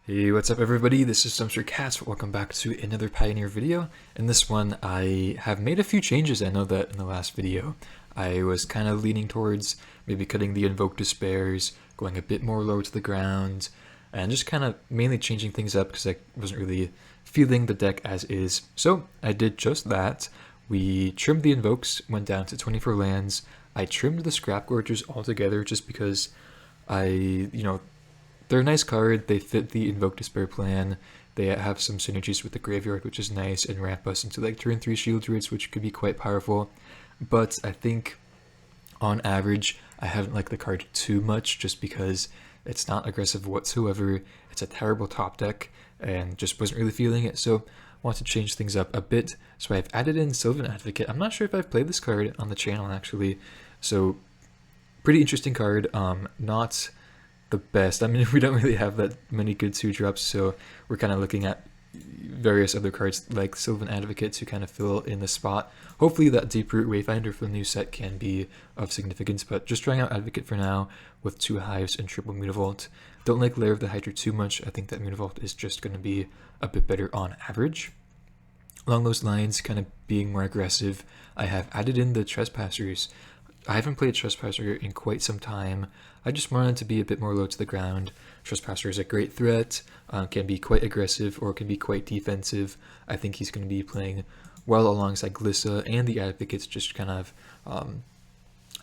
Hey, what's up everybody? This is Dumpster Cats. Welcome back to another Pioneer video. In this one, I have made a few changes. I know that in the last video, I was kind of leaning towards maybe cutting the Invoke Despairs, going a bit more low to the ground, and just kind of mainly changing things up because I wasn't really feeling the deck as is. So I did just that. We trimmed the Invokes, went down to 24 lands. I trimmed the Scrap Gorgers altogether just because they're a nice card. They fit the Invoke Despair plan. They have some synergies with the graveyard, which is nice, and ramp us into like turn 3 shield druids, which could be quite powerful. But I think on average, I haven't liked the card too much just because it's not aggressive whatsoever. It's a terrible top deck and just wasn't really feeling it. So I want to change things up a bit. So I've added in Sylvan Advocate. I'm not sure if I've played this card on the channel actually. So pretty interesting card. Not the best. I mean, we don't really have that many good 2-drops, so we're kind of looking at various other cards like Sylvan Advocate to kind of fill in the spot. Hopefully that Deeproot Wayfinder for the new set can be of significance, but just trying out Advocate for now with 2 Hives and triple Mutavault. Don't like Lair of the Hydra too much. I think that Mutavault is just going to be a bit better on average. Along those lines, kind of being more aggressive, I have added in the Trespassers. I haven't played Trespasser in quite some time. I just wanted to be a bit more low to the ground. Trespasser is a great threat, can be quite aggressive or can be quite defensive. I think he's going to be playing well alongside Glissa and the Advocates, just kind of,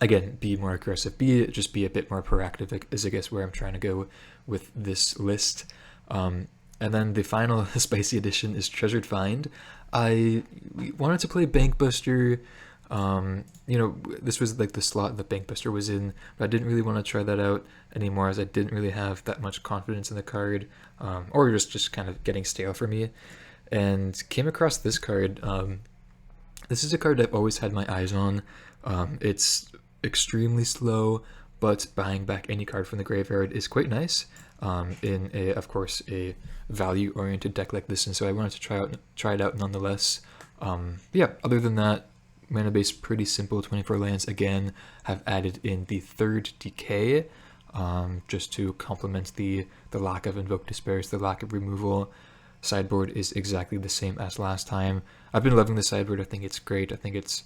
again, be more aggressive, just be a bit more proactive is I guess where I'm trying to go with this list. And then the final spicy addition is Treasured Find. I wanted to play Bankbuster. This was like the slot that Bankbuster was in, but I didn't really want to try that out anymore as I didn't really have that much confidence in the card, or just kind of getting stale for me, and came across this card. This is a card I've always had my eyes on. It's extremely slow, but buying back any card from the graveyard is quite nice in of course, a value-oriented deck like this, and so I wanted to try it out nonetheless. Yeah, other than that, mana base pretty simple, 24 lands. Again, have added in the 3rd Decay, just to complement the lack of Invoke Despairs, the lack of removal. Sideboard is exactly the same as last time. I've been loving the sideboard. I think it's great. I think it's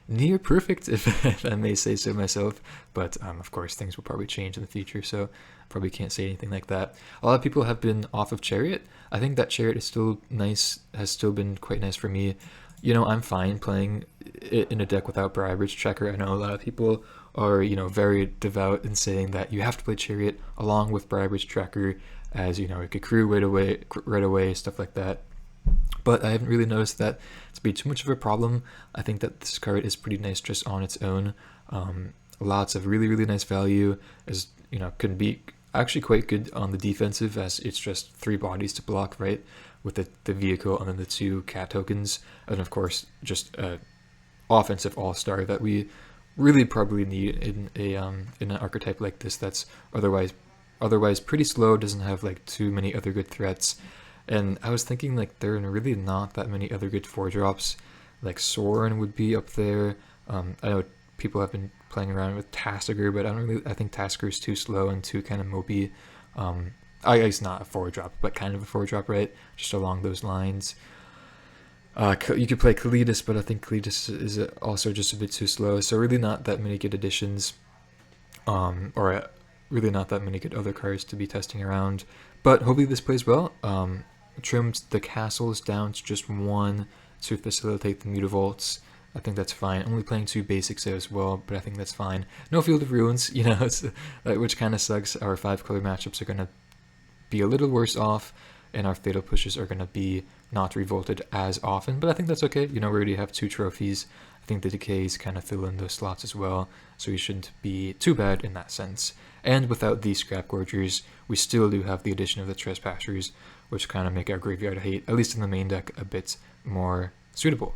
near perfect, if I may say so myself, but of course things will probably change in the future, so probably can't say anything like that. A lot of people have been off of Chariot. I think that Chariot is still nice, has still been quite nice for me. I'm fine playing it in a deck without Briarbridge Tracker. I know a lot of people are, very devout in saying that you have to play Chariot along with Briarbridge Tracker, as, it could crew right away, stuff like that. But I haven't really noticed that to be too much of a problem. I think that this card is pretty nice just on its own. Lots of really, really nice value, as, can be actually quite good on the defensive, as it's just 3 bodies to block, right? With the vehicle and then the 2 cat tokens, and of course just an offensive all-star that we really probably need in an archetype like this that's otherwise pretty slow, doesn't have like too many other good threats. And I was thinking like there are really not that many other good 4-drops. Like Sorin would be up there. I know people have been playing around with Tassiger, but I think Tassiger is too slow and too kind of mopey. I guess not a 4-drop, but kind of a 4-drop, right? Just along those lines. You could play Kalidas, but I think Kalidas is also just a bit too slow. So really not that many good additions, or really not that many good other cards to be testing around. But hopefully this plays well. Trimmed the castles down to just 1 to facilitate the Mutavaults. I think that's fine. Only playing 2 basics there as well, but I think that's fine. No Field of Ruins, which kind of sucks. Our 5-color matchups are going to be a little worse off, and our fatal pushes are going to be not revolted as often, but I think that's okay. We already have 2 trophies. I think the decays kind of fill in those slots as well, so we shouldn't be too bad in that sense. And without these Scrap Gorgers, we still do have the addition of the Trespassers, which kind of make our graveyard hate, at least in the main deck, a bit more suitable.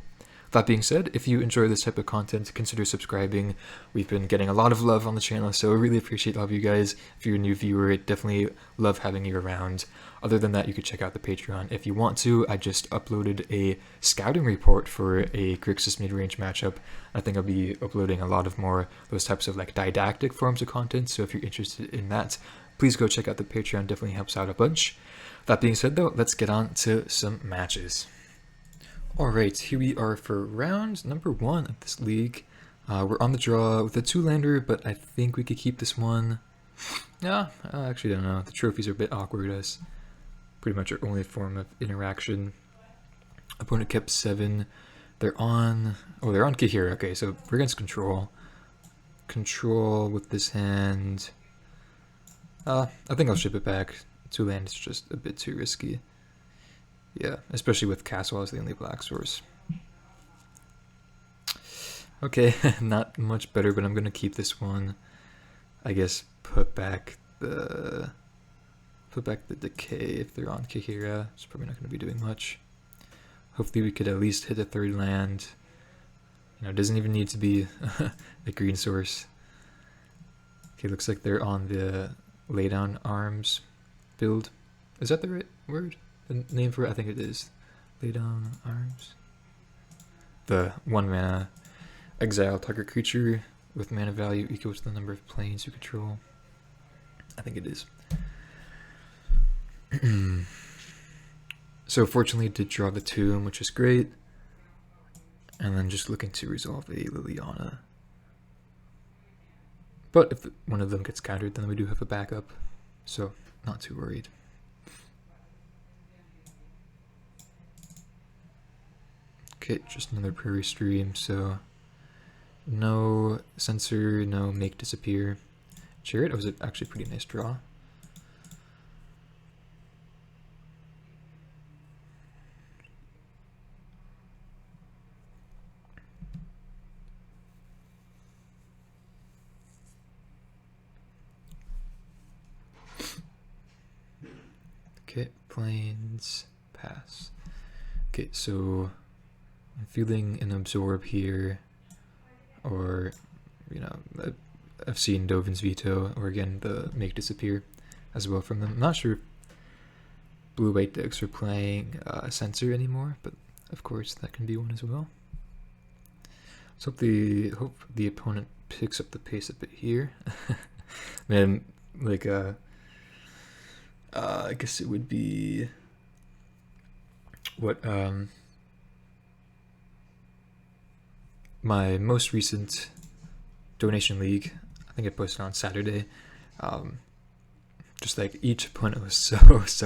That being said, if you enjoy this type of content, consider subscribing. We've been getting a lot of love on the channel, so I really appreciate all of you guys. If you're a new viewer, I definitely love having you around. Other than that, you could check out the Patreon if you want to. I just uploaded a scouting report for a Grixis midrange matchup. I think I'll be uploading a lot of more those types of like didactic forms of content, so if you're interested in that, please go check out the Patreon, definitely helps out a bunch. That being said though, let's get on to some matches. Alright, here we are for round number 1 of this league. We're on the draw with a 2-lander, but I think we could keep this one. Yeah, I actually don't know. The trophies are a bit awkward as pretty much our only form of interaction. Opponent kept 7. They're on Kaheera. Okay, so we're against control. Control with this hand. I think I'll ship it back. 2-land is just a bit too risky. Yeah, especially with Castle as the only black source. Okay, not much better, but I'm gonna keep this one. I guess put back the decay if they're on Kaheera. It's probably not gonna be doing much. Hopefully we could at least hit a 3rd land. You know, it doesn't even need to be a green source. Okay, looks like they're on the laydown arms build. Is that the right word? The name for it? I think it is. Laydown arms. The 1 mana exile target creature with mana value equal to the number of planes you control. I think it is. So fortunately did draw the tomb, which is great. And then just looking to resolve a Liliana. But if one of them gets countered, then we do have a backup. So not too worried. Okay, just another prairie stream, so no censor, no make disappear. Chariot was actually a pretty nice draw. Okay, planes, pass. Okay, so I'm feeling an absorb here, or, you know, I've seen Dovin's Veto, or again, the make disappear as well from them. I'm not sure if blue-white decks are playing censor anymore, but of course that can be one as well. So hope the opponent picks up the pace a bit here. Man, like, I guess it would be what my most recent donation league, I think I posted on Saturday. Just like each opponent was so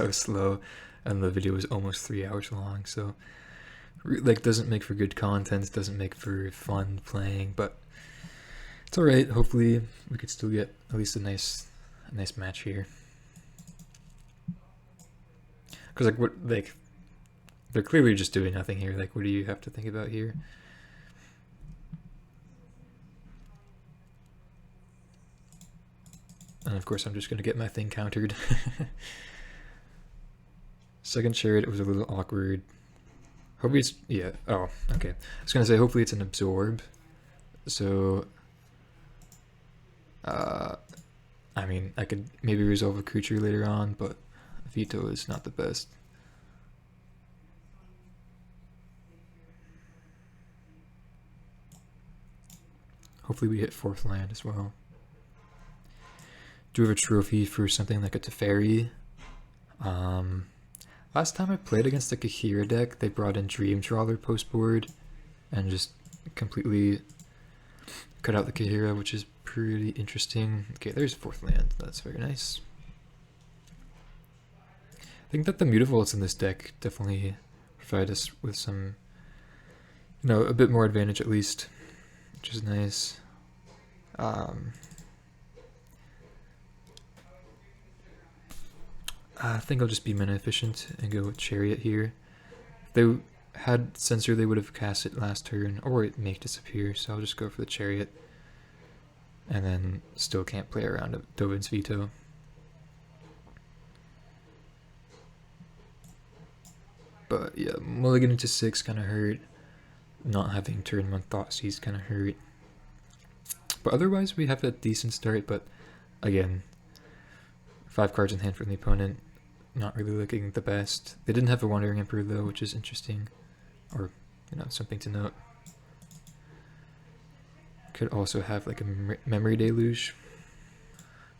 slow, and the video was almost 3 hours long. So like doesn't make for good content, doesn't make for fun playing, but it's alright. Hopefully we could still get at least a nice match here. Because like what, like they're clearly just doing nothing here. Like what do you have to think about here? And of course I'm just gonna get my thing countered. Second chariot, it was a little awkward. Hopefully it's, yeah, oh, okay. I was gonna say hopefully it's an absorb. So I mean I could maybe resolve a creature later on, but Veto is not the best. Hopefully we hit 4th land as well. Do have a trophy for something like a Teferi. Last time I played against the Kaheera deck, they brought in Dream Trawler post board and just completely cut out the Kaheera, which is pretty interesting. Okay, there's 4th land. That's very nice. I think that the mutavaults in this deck definitely provide us with some, you know, a bit more advantage at least, which is nice. I think I'll just be mana efficient and go with Chariot here. If they had Censor, they would have cast it last turn, or it make disappear, so I'll just go for the Chariot. And then still can't play around Dovin's Veto. But yeah, mulligan into 6 kind of hurt. Not having turn 1 Thoughtseize kind of hurt. But otherwise we have a decent start, but again, 5 cards in hand from the opponent, not really looking the best. They didn't have a Wandering Emperor though, which is interesting, or, you know, something to note. Could also have like a Memory Deluge.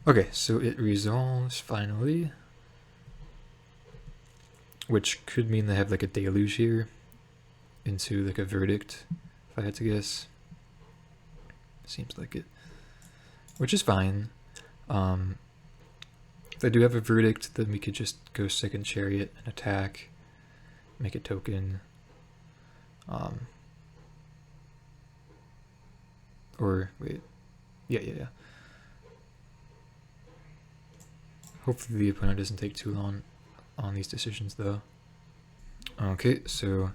Okay, so it resolves finally, which could mean they have like a deluge here into like a verdict, if I had to guess. Seems like it, which is fine. If they do have a verdict, then we could just go second chariot and attack, make a token. Or wait, yeah. Hopefully the opponent doesn't take too long on these decisions though. Okay, so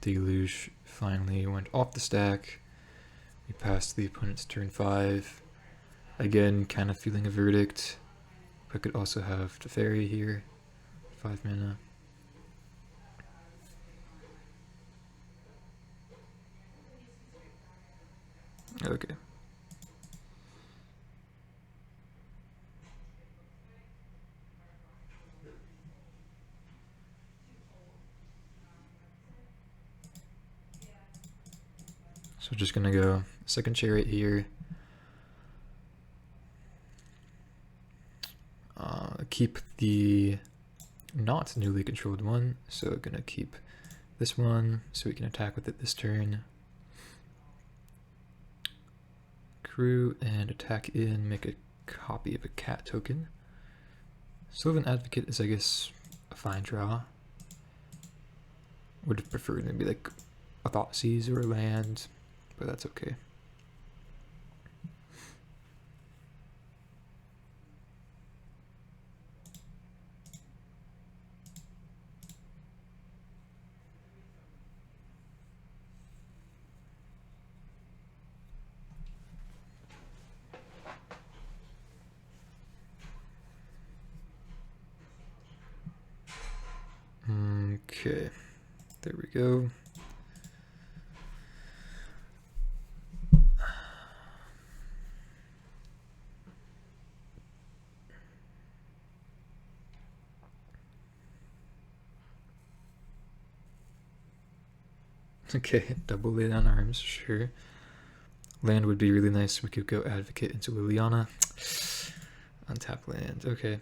Deluge finally went off the stack. We passed the opponent's turn 5. Again, kind of feeling a verdict. I could also have Teferi here, 5 mana. Okay. So just gonna go second chariot here. Keep the not newly controlled one, so gonna keep this one so we can attack with it this turn. Crew and attack in, make a copy of a cat token. Sylvan Advocate is, I guess, a fine draw. Would have preferred maybe like a Thoughtseize or a land, but that's okay. Okay, there we go. Okay, double lay down arms, sure. Land would be really nice. We could go Advocate into Liliana. Untap land, okay.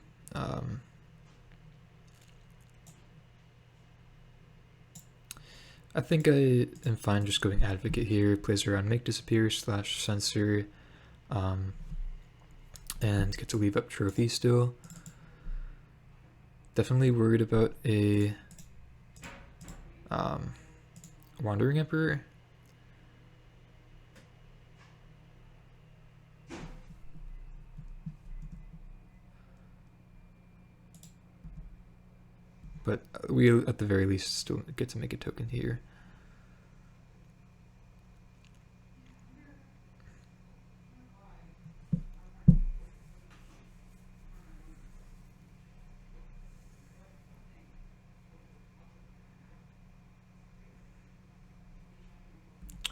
I think I am fine just going Advocate here. Plays around Make Disappear / Censor. And get to leave up Trophy still. Definitely worried about a Wandering Emperor. But we, at the very least, still get to make a token here.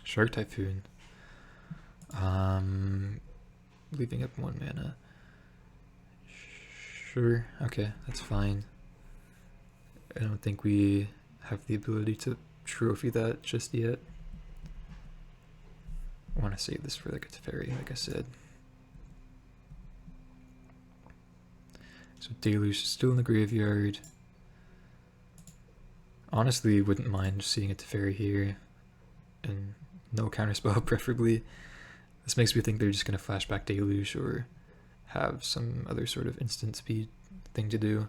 Shark Typhoon. Leaving up 1 mana. Sure, okay, that's fine. I don't think we have the ability to trophy that just yet. I want to save this for like a Teferi, like I said. So Deluge is still in the graveyard. Honestly, wouldn't mind seeing a Teferi here. And no counterspell, preferably. This makes me think they're just going to flashback Deluge or have some other sort of instant speed thing to do.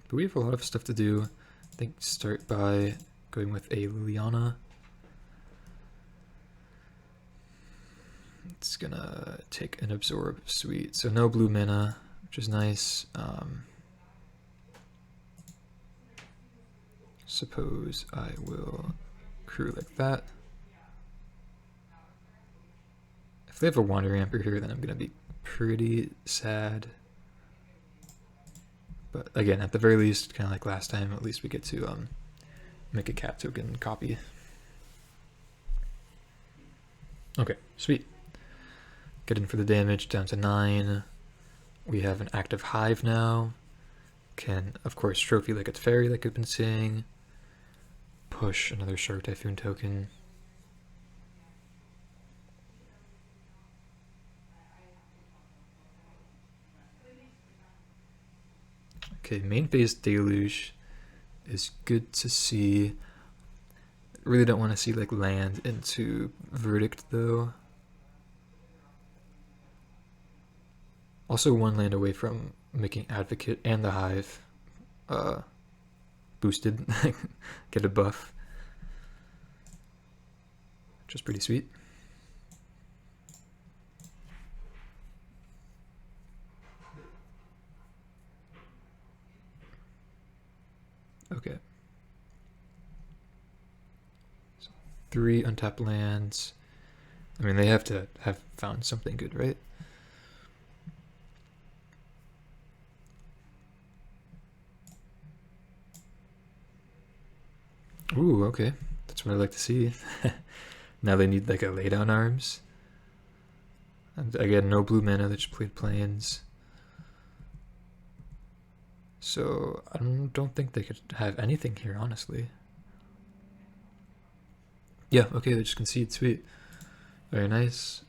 But we have a lot of stuff to do. I think start by going with a Liliana. It's gonna take an Absorb, sweet. So no blue mana, which is nice. Suppose I will crew like that. If they have a Wandering Emperor here, then I'm gonna be pretty sad. But again, at the very least, kind of like last time, at least we get to make a cat token copy. Okay, sweet. Get in for the damage, down to 9. We have an active Hive now. Can, of course, trophy like a Teferi like I've been saying. Push another Shark Typhoon token. Okay, main phase Deluge is good to see. Really don't want to see like land into Verdict though. Also one land away from making Advocate and the Hive boosted, get a buff, which is pretty sweet. Okay. So 3 untapped lands. I mean, they have to have found something good, right? Ooh, okay. That's what I like to see. Now they need like a laydown arms. And again, no blue mana, they just played plains. So I don't think they could have anything here, honestly. Yeah, okay, they just concede. Sweet. Very nice.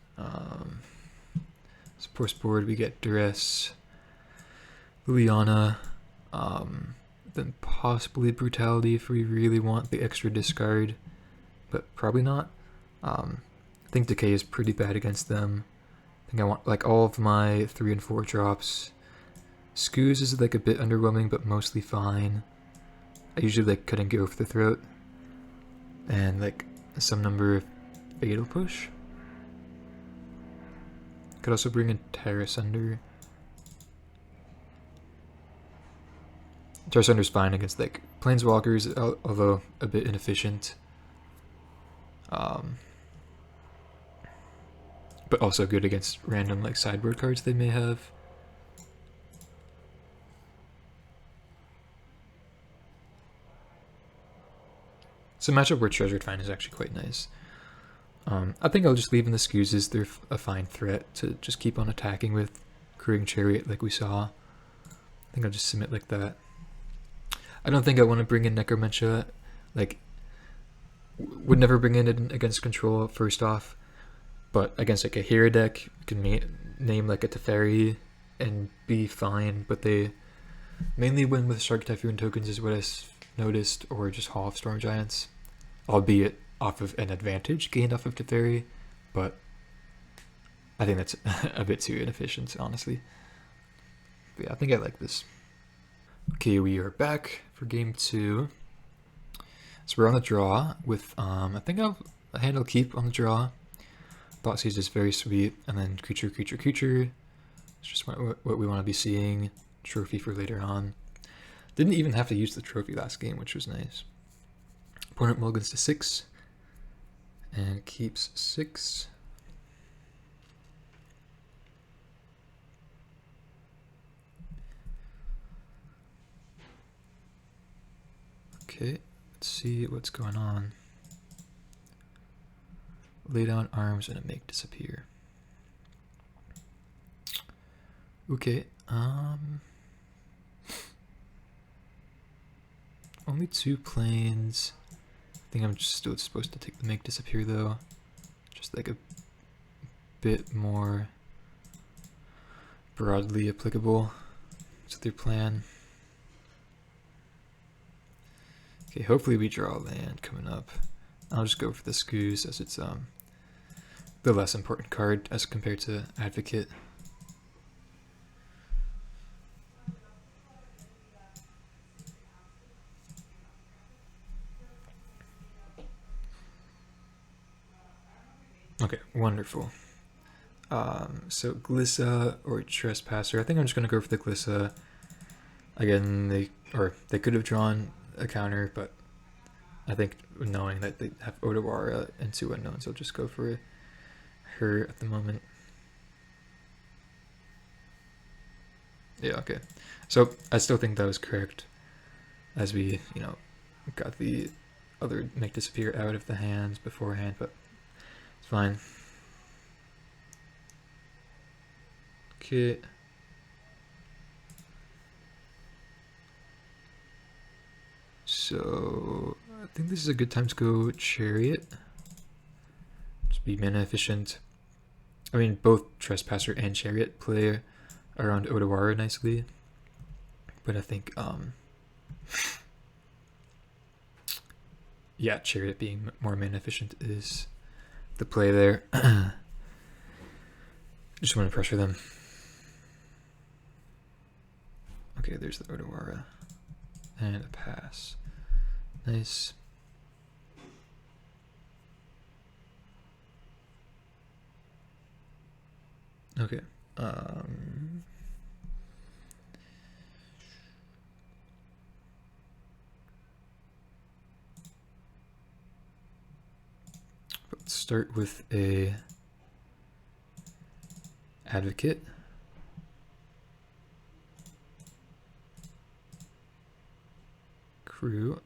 Support board, we get Duress, Liliana, then possibly Brutality if we really want the extra discard, but probably not. I think Decay is pretty bad against them. I think I want like all of my 3 and 4 drops. Scoos is like a bit underwhelming, but mostly fine. I usually like cut and go for the throat. And like some number of Fatal Push. Could also bring in Terra Sunder. Terra Sunder's fine against like Planeswalkers, although a bit inefficient. But also good against random like sideboard cards they may have. It's a matchup where Treasured Find is actually quite nice. I think I'll just leave in the Scoozes. They're a fine threat to just keep on attacking with. Crewing Chariot like we saw. I think I'll just submit like that. I don't think I want to bring in Necromentia. Like, would never bring in it against control first off. But against like a Kaheera deck, you can name like a Teferi and be fine. But they mainly win with Shark Typhoon tokens is what I noticed, or just Hall of Storm Giants, albeit off of an advantage gained off of Teferi, but I think that's a bit too inefficient, honestly. But yeah, I think I like this. Okay, we are back for game 2. So we're on the draw with, I think I'll handle Keep on the draw. Thoughtseize is very sweet, and then Creature. It's just what we want to be seeing. Trophy for later on. Didn't even have to use the trophy last game, which was nice. Opponent mulligans to 6 and keeps 6. Okay, let's see what's going on. Lay down arms and make disappear. Okay, only 2 planes. I think I'm just still supposed to take the make disappear though. Just like a bit more broadly applicable to their plan. Okay, hopefully we draw a land coming up. I'll just go for the Scoos as it's the less important card as compared to Advocate. Okay, wonderful. So Glissa or Trespasser. I think I'm just gonna go for the Glissa. Again, they could have drawn a counter, but I think knowing that they have Odawara and 2 unknowns, I'll just go for her at the moment. Yeah, okay. So I still think that was correct, as we, got the other make disappear out of the hands beforehand, but it's fine. Okay. So I think this is a good time to go Chariot. Just be mana efficient. I mean, both Trespasser and Chariot play around Odawara nicely. But I think, yeah, Chariot being more mana efficient is the play there. Just want to pressure them. Okay, there's the Odawara. And a pass. Nice. Okay. Let's start with a Advocate. Crew.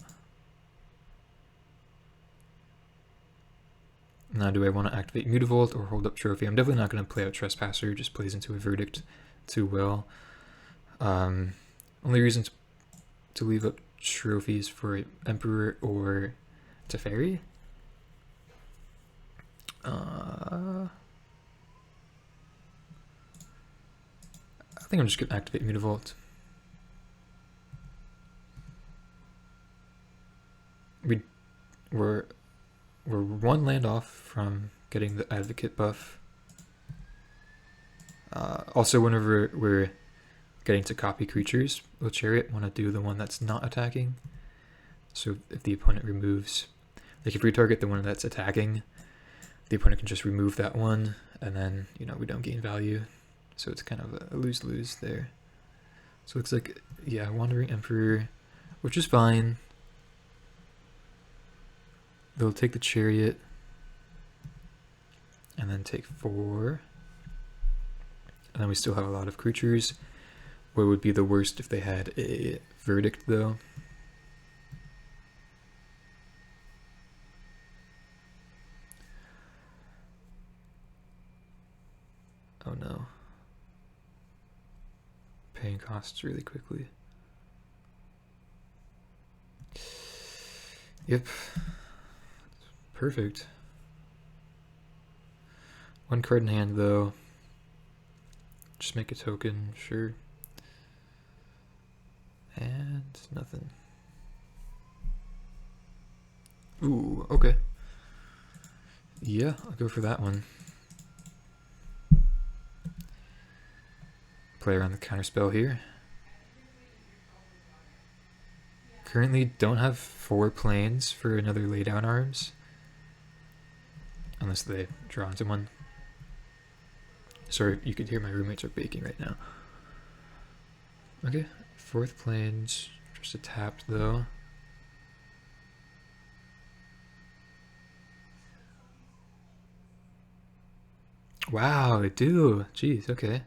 Now, do I want to activate Mutavault or hold up Trophy? I'm definitely not going to play out Trespasser. It just plays into a Verdict too well. Only reason to leave up trophies for Emperor or Teferi. I think I'm just going to activate Mutavault. We're one land off from getting the Advocate buff. Also, whenever we're getting to copy creatures with Chariot, want to do the one that's not attacking. So if the opponent removes, like if we target the one that's attacking, the opponent can just remove that one, and then, you know, we don't gain value. So it's kind of a lose-lose there. So it looks like, yeah, Wandering Emperor, which is fine. They'll take the Chariot, and then take 4. And then we still have a lot of creatures. What would be the worst if they had a Verdict, though? Oh no. Paying costs really quickly. Yep. Perfect. 1 card in hand, though. Just make a token, sure. And nothing. Ooh, okay. Yeah, I'll go for that one. Play around the counterspell here. Currently don't have 4 planes for another laydown arms. Unless they draw into one. Sorry, you could hear my roommates are baking right now. Okay, 4th planes, just a tap though. Wow, they do. Jeez, okay.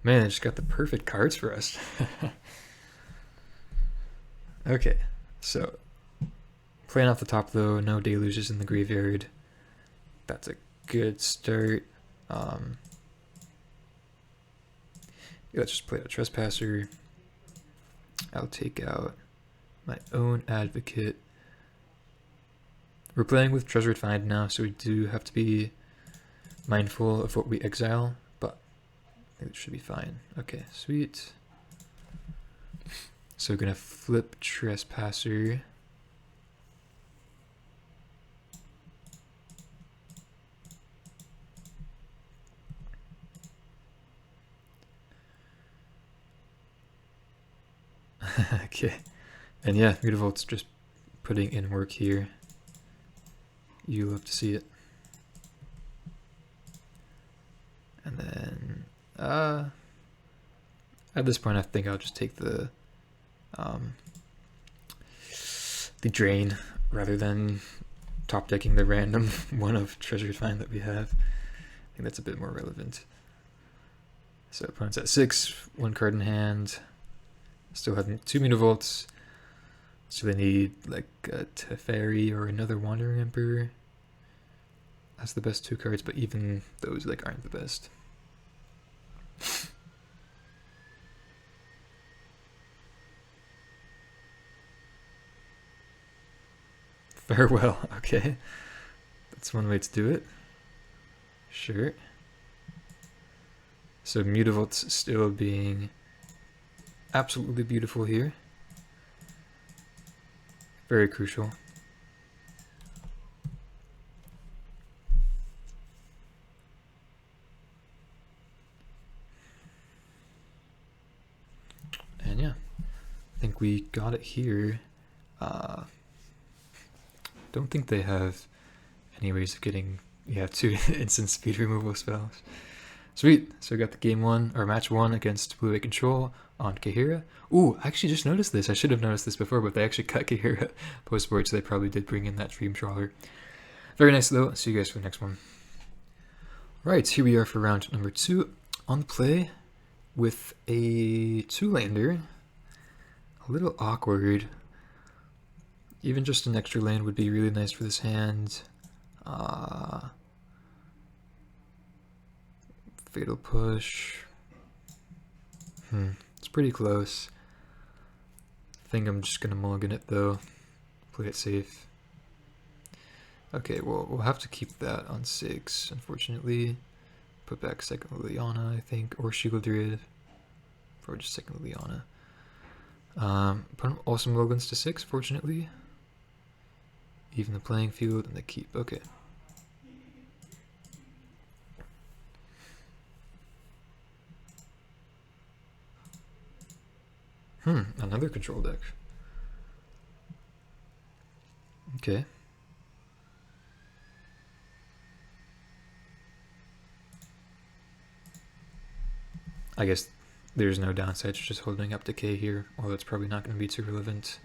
Man, they just got the perfect cards for us. Okay, so playing off the top though, no deluges in the graveyard. That's a good start. Yeah, let's just play a Trespasser. I'll take out my own Advocate. We're playing with Treasured Find now, so we do have to be mindful of what we exile, but I think it should be fine. Okay, sweet. So we're gonna flip Trespasser. Okay, and yeah, Mutavault's just putting in work here. You love to see it. And then, at this point, I think I'll just take the drain rather than top decking the random one of Treasured Find that we have. I think that's a bit more relevant. So opponent's at 6, 1 card in hand. Still having 2 Mutavaults. So they need like a Teferi or another Wandering Emperor. That's the best 2 cards, but even those like aren't the best. Farewell, okay. That's one way to do it. Sure. So Mutavault's still being absolutely beautiful here. Very crucial. And yeah, I think we got it here. Don't think they have any ways of getting, yeah, 2 instant speed removal spells. Sweet. So we got the game 1 or match 1 against Blue White Control on Kaheera. Ooh, I actually just noticed this. I should have noticed this before, but they actually cut Kaheera post board, so they probably did bring in that Dream Trawler. Very nice though. See you guys for the next one. Right, here we are for round number 2 on the play with a 2-lander. A little awkward. Even just an extra land would be really nice for this hand. Fatal Push. It's pretty close. I think I'm just gonna mulligan it though. Play it safe. Okay, well, we'll have to keep that on 6, unfortunately. Put back second Liliana, I think, or Shield Druid. Or just second Liliana. Put also mulligans to 6, fortunately. Even the playing field and the keep. Okay. Another control deck. Okay. I guess there's no downside to just holding up decay here, although it's probably not going to be too relevant.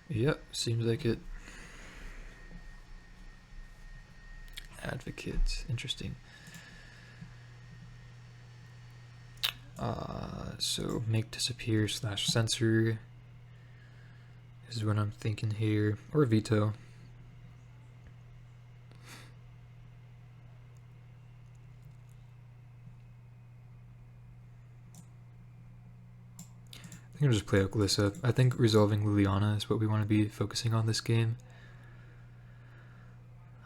Yep, seems like it. Advocate, interesting. So make disappear / censor is what I'm thinking here, or veto. I think I'll just play out Glissa. I think resolving Liliana is what we want to be focusing on this game.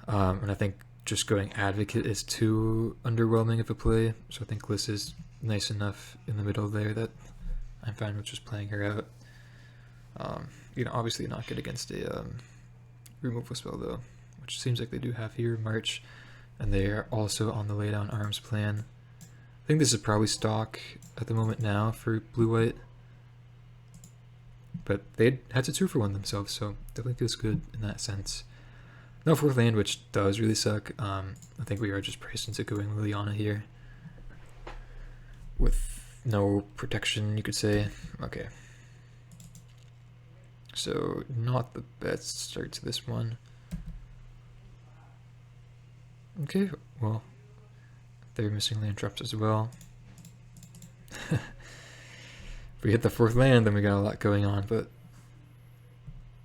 And I think just going Advocate is too underwhelming of a play, so I think Glissa is nice enough in the middle there that I'm fine with just playing her out. You know, obviously not good against a removal spell though, which seems like they do have here, March, and they are also on the lay down arms plan. I think this is probably stock at the moment now for blue-white, but they had to 2-for-1 themselves, so definitely feels good in that sense. No 4th land, which does really suck. I think we are just priced into going Liliana here with no protection, you could say. Okay. So, not the best start to this one. Okay, well, they're missing land traps as well. If we hit the 4th land, then we got a lot going on, but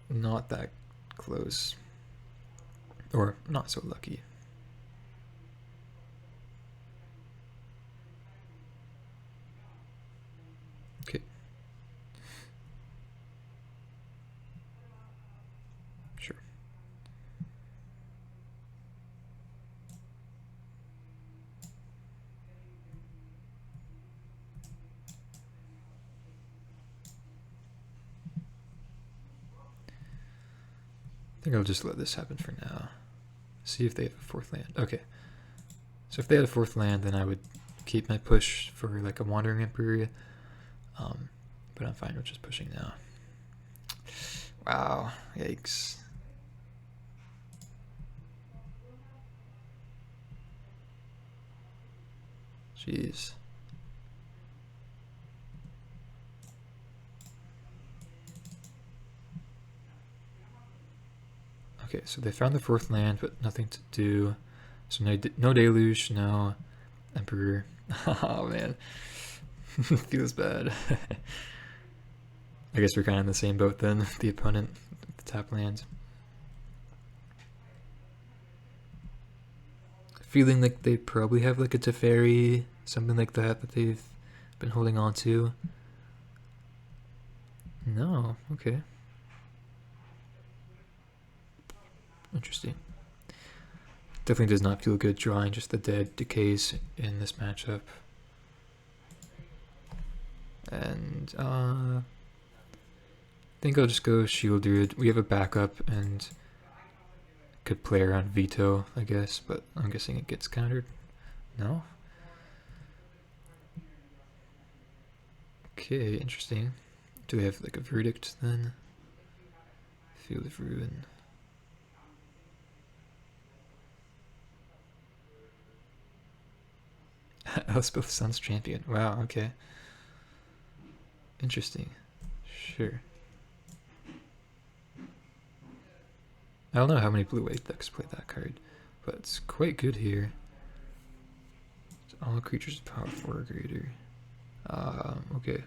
not that close. Or not so lucky. Okay. Sure. I think I'll just let this happen for now. See if they have a 4th land. Okay. So if they had a 4th land, then I would keep my push for like a Wandering Emperor. But I'm fine with just pushing now. Wow. Yikes. Jeez. Okay, so they found the 4th land, but nothing to do. So no Deluge, no Emperor. Oh man, feels bad. I guess we're kind of in the same boat then. The opponent, the tap land. Feeling like they probably have like a Teferi, something like that they've been holding on to. No, okay. Interesting. Definitely does not feel good drawing just the dead decays in this matchup. And I think I'll just go Shield Druid. We have a backup and could play around Veto, I guess, but I'm guessing it gets countered. No? Okay, interesting. Do they have like a verdict then? Field of Ruin. Elspeth Sun's champion. Wow, okay. Interesting. Sure. I don't know how many blue-white decks play that card, but it's quite good here. All creatures power 4 or greater. Okay.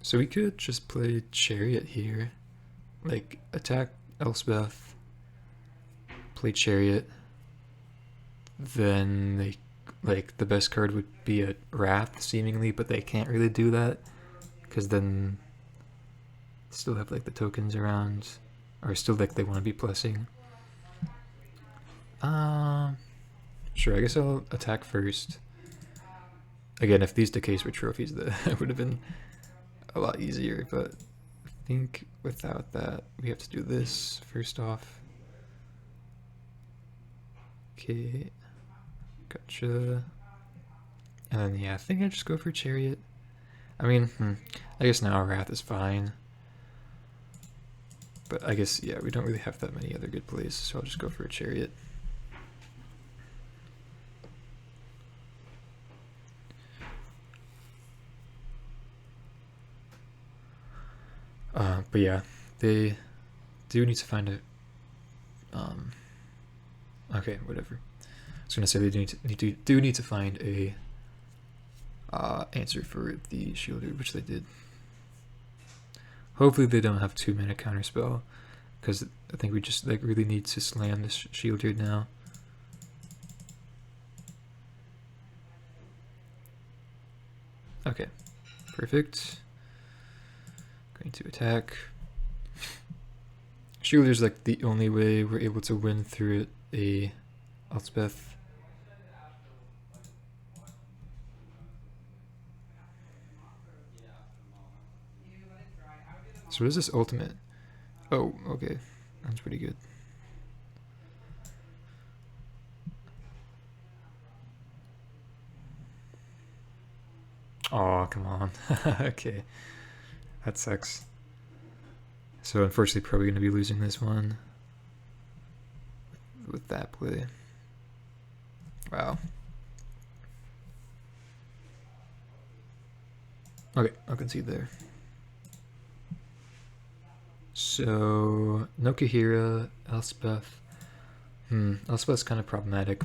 So we could just play Chariot here. Like, attack Elspeth, play Chariot, then they, like, the best card would be a Wrath, seemingly, but they can't really do that, because then still have, like, the tokens around, or still, like, they want to be blessing. Sure, I guess I'll attack first. Again, if these decays were trophies, that would have been a lot easier, but I think without that, we have to do this first off. Okay, gotcha. And then, yeah, I think I just go for Chariot. I mean, I guess now Wrath is fine. But I guess, yeah, we don't really have that many other good plays, so I'll just go for a Chariot. But yeah, they do need to find a... okay, whatever. I was gonna say they do need to find a answer for the Shielder, which they did. Hopefully they don't have 2 mana counterspell, because I think we just like really need to slam this Shielder now. Okay, perfect. Going to attack. Shielder's like the only way we're able to win through a Elspeth. So what is this ultimate? Oh, okay. That's pretty good. Oh, come on. Okay. That sucks. So unfortunately probably going to be losing this one with that play. Wow. Okay, I'll concede there. So, no Kaheera, Elspeth. Elspeth's kind of problematic.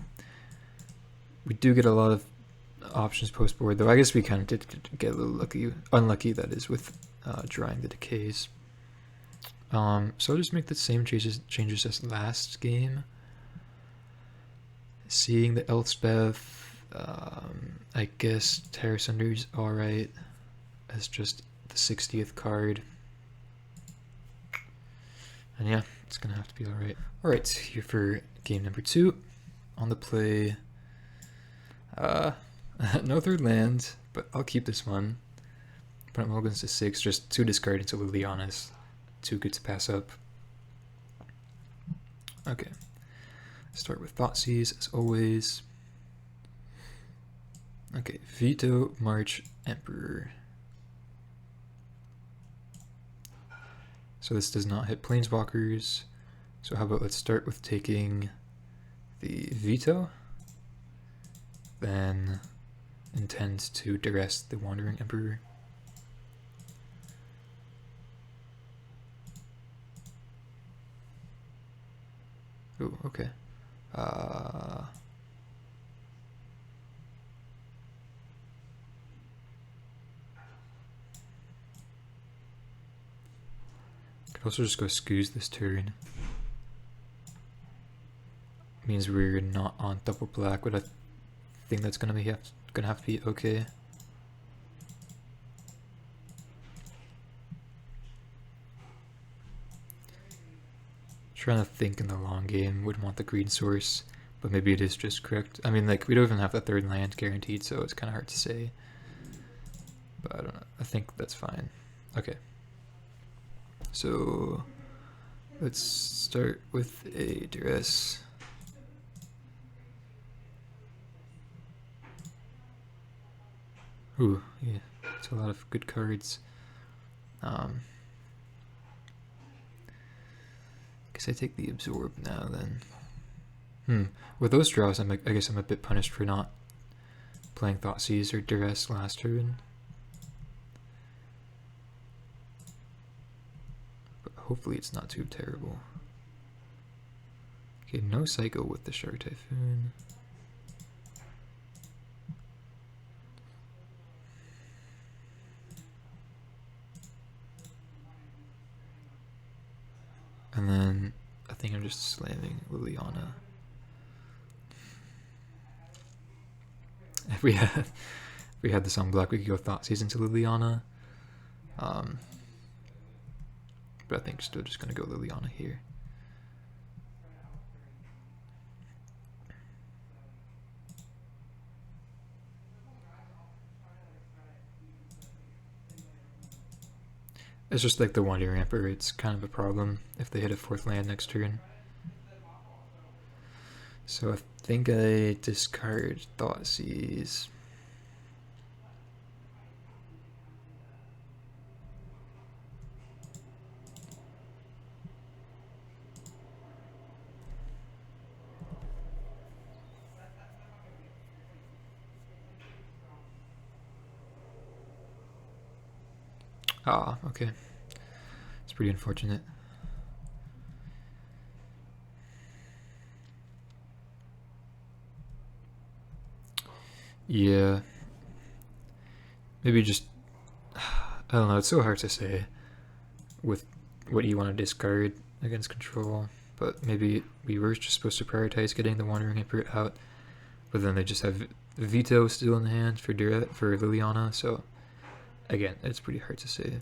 We do get a lot of options post board, though I guess we kind of did get a little unlucky that is, with drawing the decays. So I'll just make the same changes as last game. Seeing the Elspeth, I guess Terra Sunder's alright as just the 60th card. And yeah, it's gonna have to be alright. Alright, here for game number 2. On the play, no third land, but I'll keep this one. Opponent mulligans to 6, just 2 discard into Liliana's. Too good to pass up. Okay. Start with Thoughtseize, as always. Okay, Veto, March, Emperor. So this does not hit Planeswalkers. So how about let's start with taking the Veto, then intend to duress the Wandering Emperor. Ooh, okay. Could also just go Scoos this turn. Means we're not on double black, but I think that's gonna have to be okay. Trying to think in the long game, would want the green source, but maybe it is just correct. I mean, like, we don't even have the third land guaranteed, so it's kind of hard to say. But I don't know. I think that's fine. Okay. So let's start with a duress. Ooh, yeah, it's a lot of good cards. Guess I take the absorb now then. With those draws, I guess I'm a bit punished for not playing Thoughtseize or duress last turn. But hopefully it's not too terrible. Okay, no Psycho with the Shark Typhoon. And then I think I'm just slamming Liliana. If we had this on black, we could go Thoughtseize into Liliana. But I think still just gonna go Liliana here. It's just like the Wandering Emperor, it's kind of a problem if they hit a 4th land next turn. So I think I discard Thoughtseize. Ah, okay. It's pretty unfortunate. Yeah. Maybe just... I don't know, it's so hard to say with what you want to discard against control. But maybe we were just supposed to prioritize getting the Wandering Emperor out. But then they just have Veto still in hand for Liliana, so... Again, it's pretty hard to say.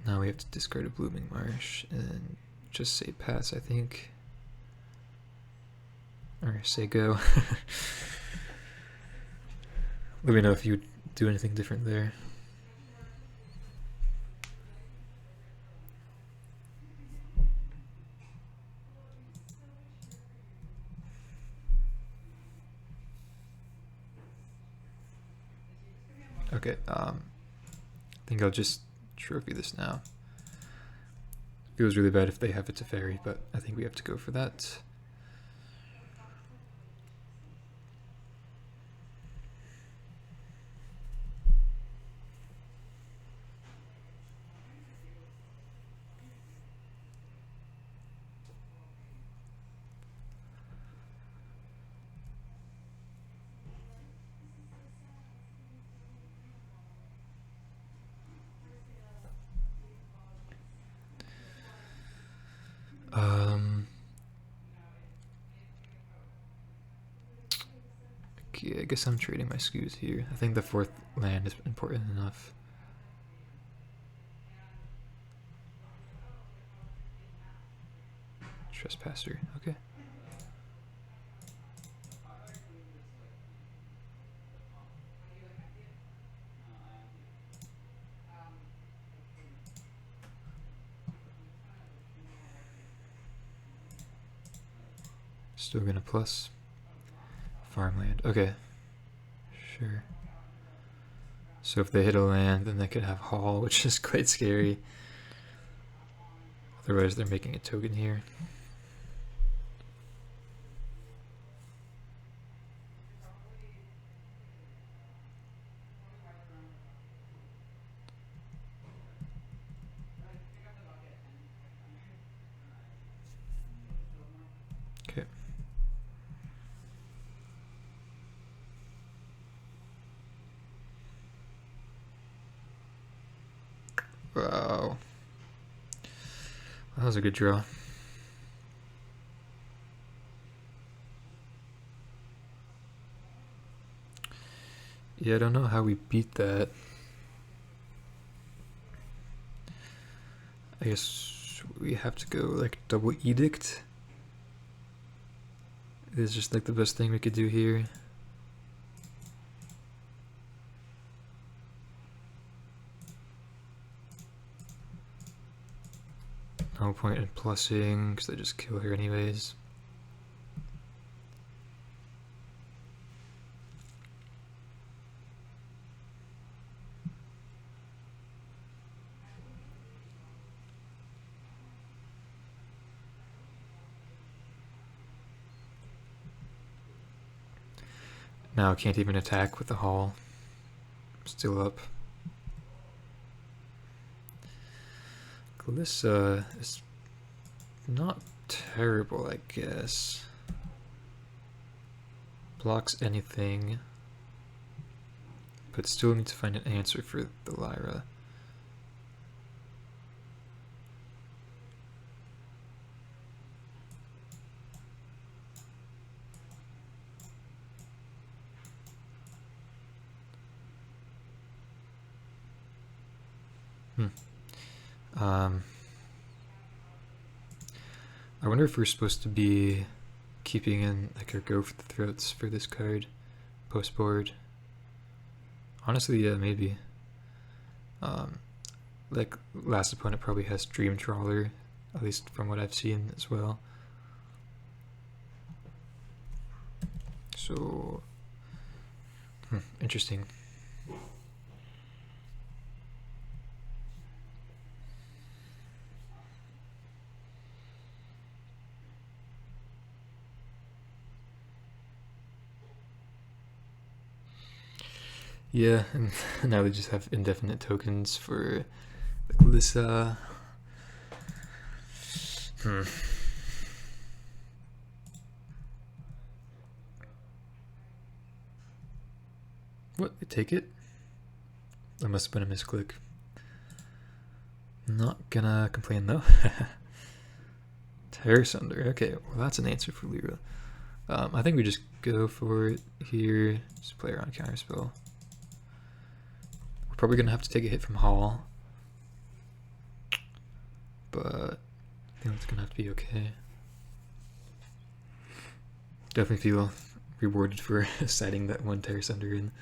Now we have to discard a Blooming Marsh and just say pass, I think. Or say go. Let me know if you do anything different there. Okay, I think I'll just trophy this now. Feels really bad if they have it to Teferi, but I think we have to go for that. Okay, I guess I'm trading my skews here. I think the 4th land is important enough. Trespasser, okay. Still gonna plus farmland. Okay, sure. So if they hit a land, then they could have Hall, which is quite scary. Otherwise, they're making a token here. Okay. Wow. That was a good draw. Yeah, I don't know how we beat that. I guess we have to go like double edict. It's just like the best thing we could do here. No point in plussing because they just kill her anyways. Now I can't even attack with the haul. Still up. Glissa is not terrible, I guess. Blocks anything. But still need to find an answer for the Lyra. I wonder if we're supposed to be keeping in like our go for the throats for this card post board. Honestly, yeah, maybe. Like last opponent probably has Dream Trawler, at least from what I've seen as well. So, interesting. Yeah, and now they just have indefinite tokens for the Glissa. What? They take it? That must have been a misclick. Not gonna complain though. Tear Sunder. Okay, well that's an answer for Lyra. I think we just go for it here. Just play around counterspell. We're probably gonna have to take a hit from Hall, but I think it's gonna have to be okay. Definitely feel rewarded for citing that one Tear Sunder in.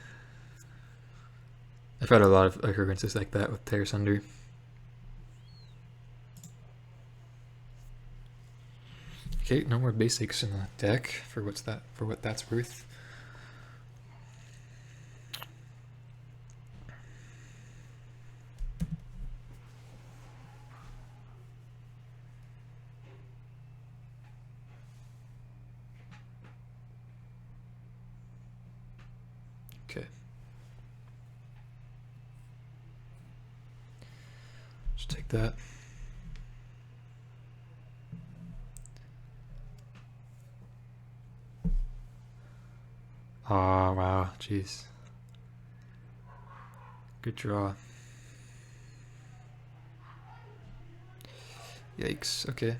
I've had a lot of occurrences like that with Tear Sunder. Okay, no more basics in the deck for what that's worth. Okay. Just take that. Oh, wow, jeez. Good draw. Yikes, okay.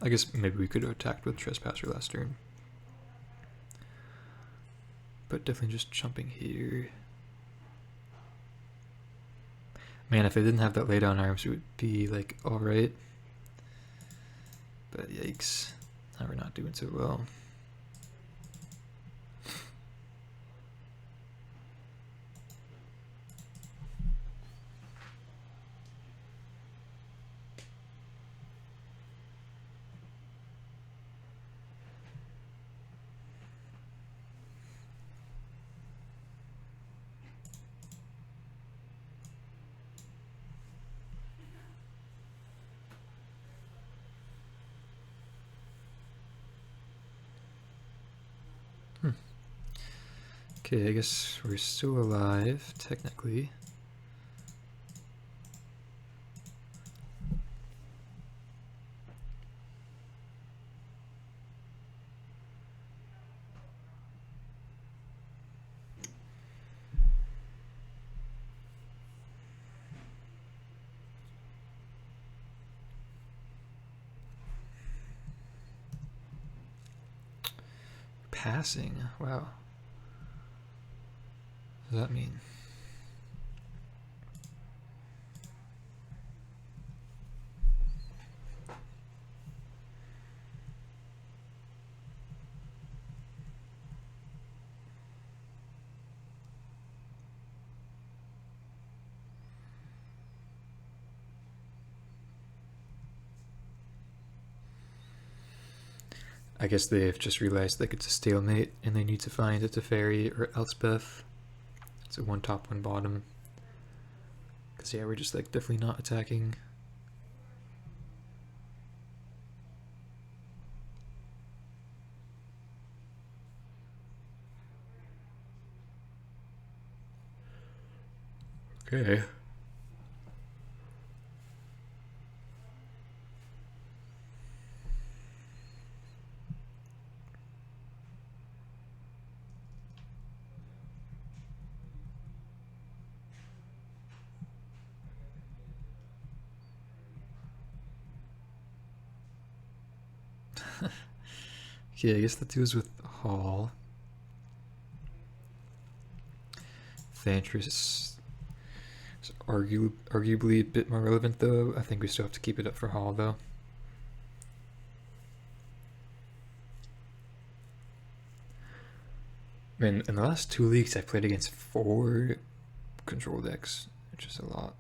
I guess maybe we could have attacked with Trespasser last turn. But definitely just jumping here. Man, if I didn't have that laydown arms, it would be like alright. But yikes. Now we're not doing so well. Okay, I guess we're still alive, technically. passing. Wow. What does that mean? I guess they've just realized like it's a stalemate and they need to find a Teferi or Elspeth. It's a one top, one bottom. Because yeah, we're just like definitely not attacking. Okay. Okay, I guess that deals with Hall. Thantris is arguably a bit more relevant though. I think we still have to keep it up for Hall though. I mean, in the last 2 leagues I played against 4 control decks, which is a lot.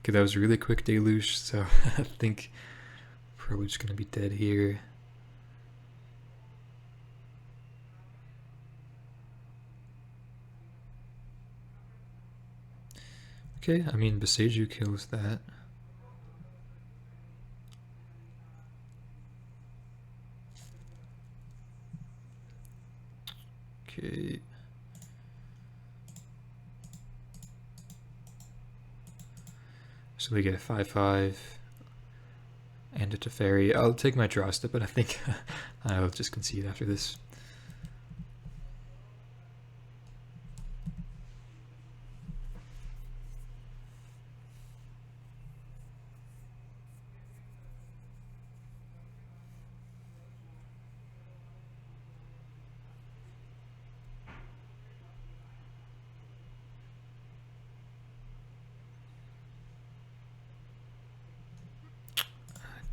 Okay, that was a really quick deluge, so I think probably just gonna be dead here. Okay, I mean Boseiju kills that. Okay. So we get a 5/5 and a Teferi. I'll take my draw step, but I think I'll just concede after this.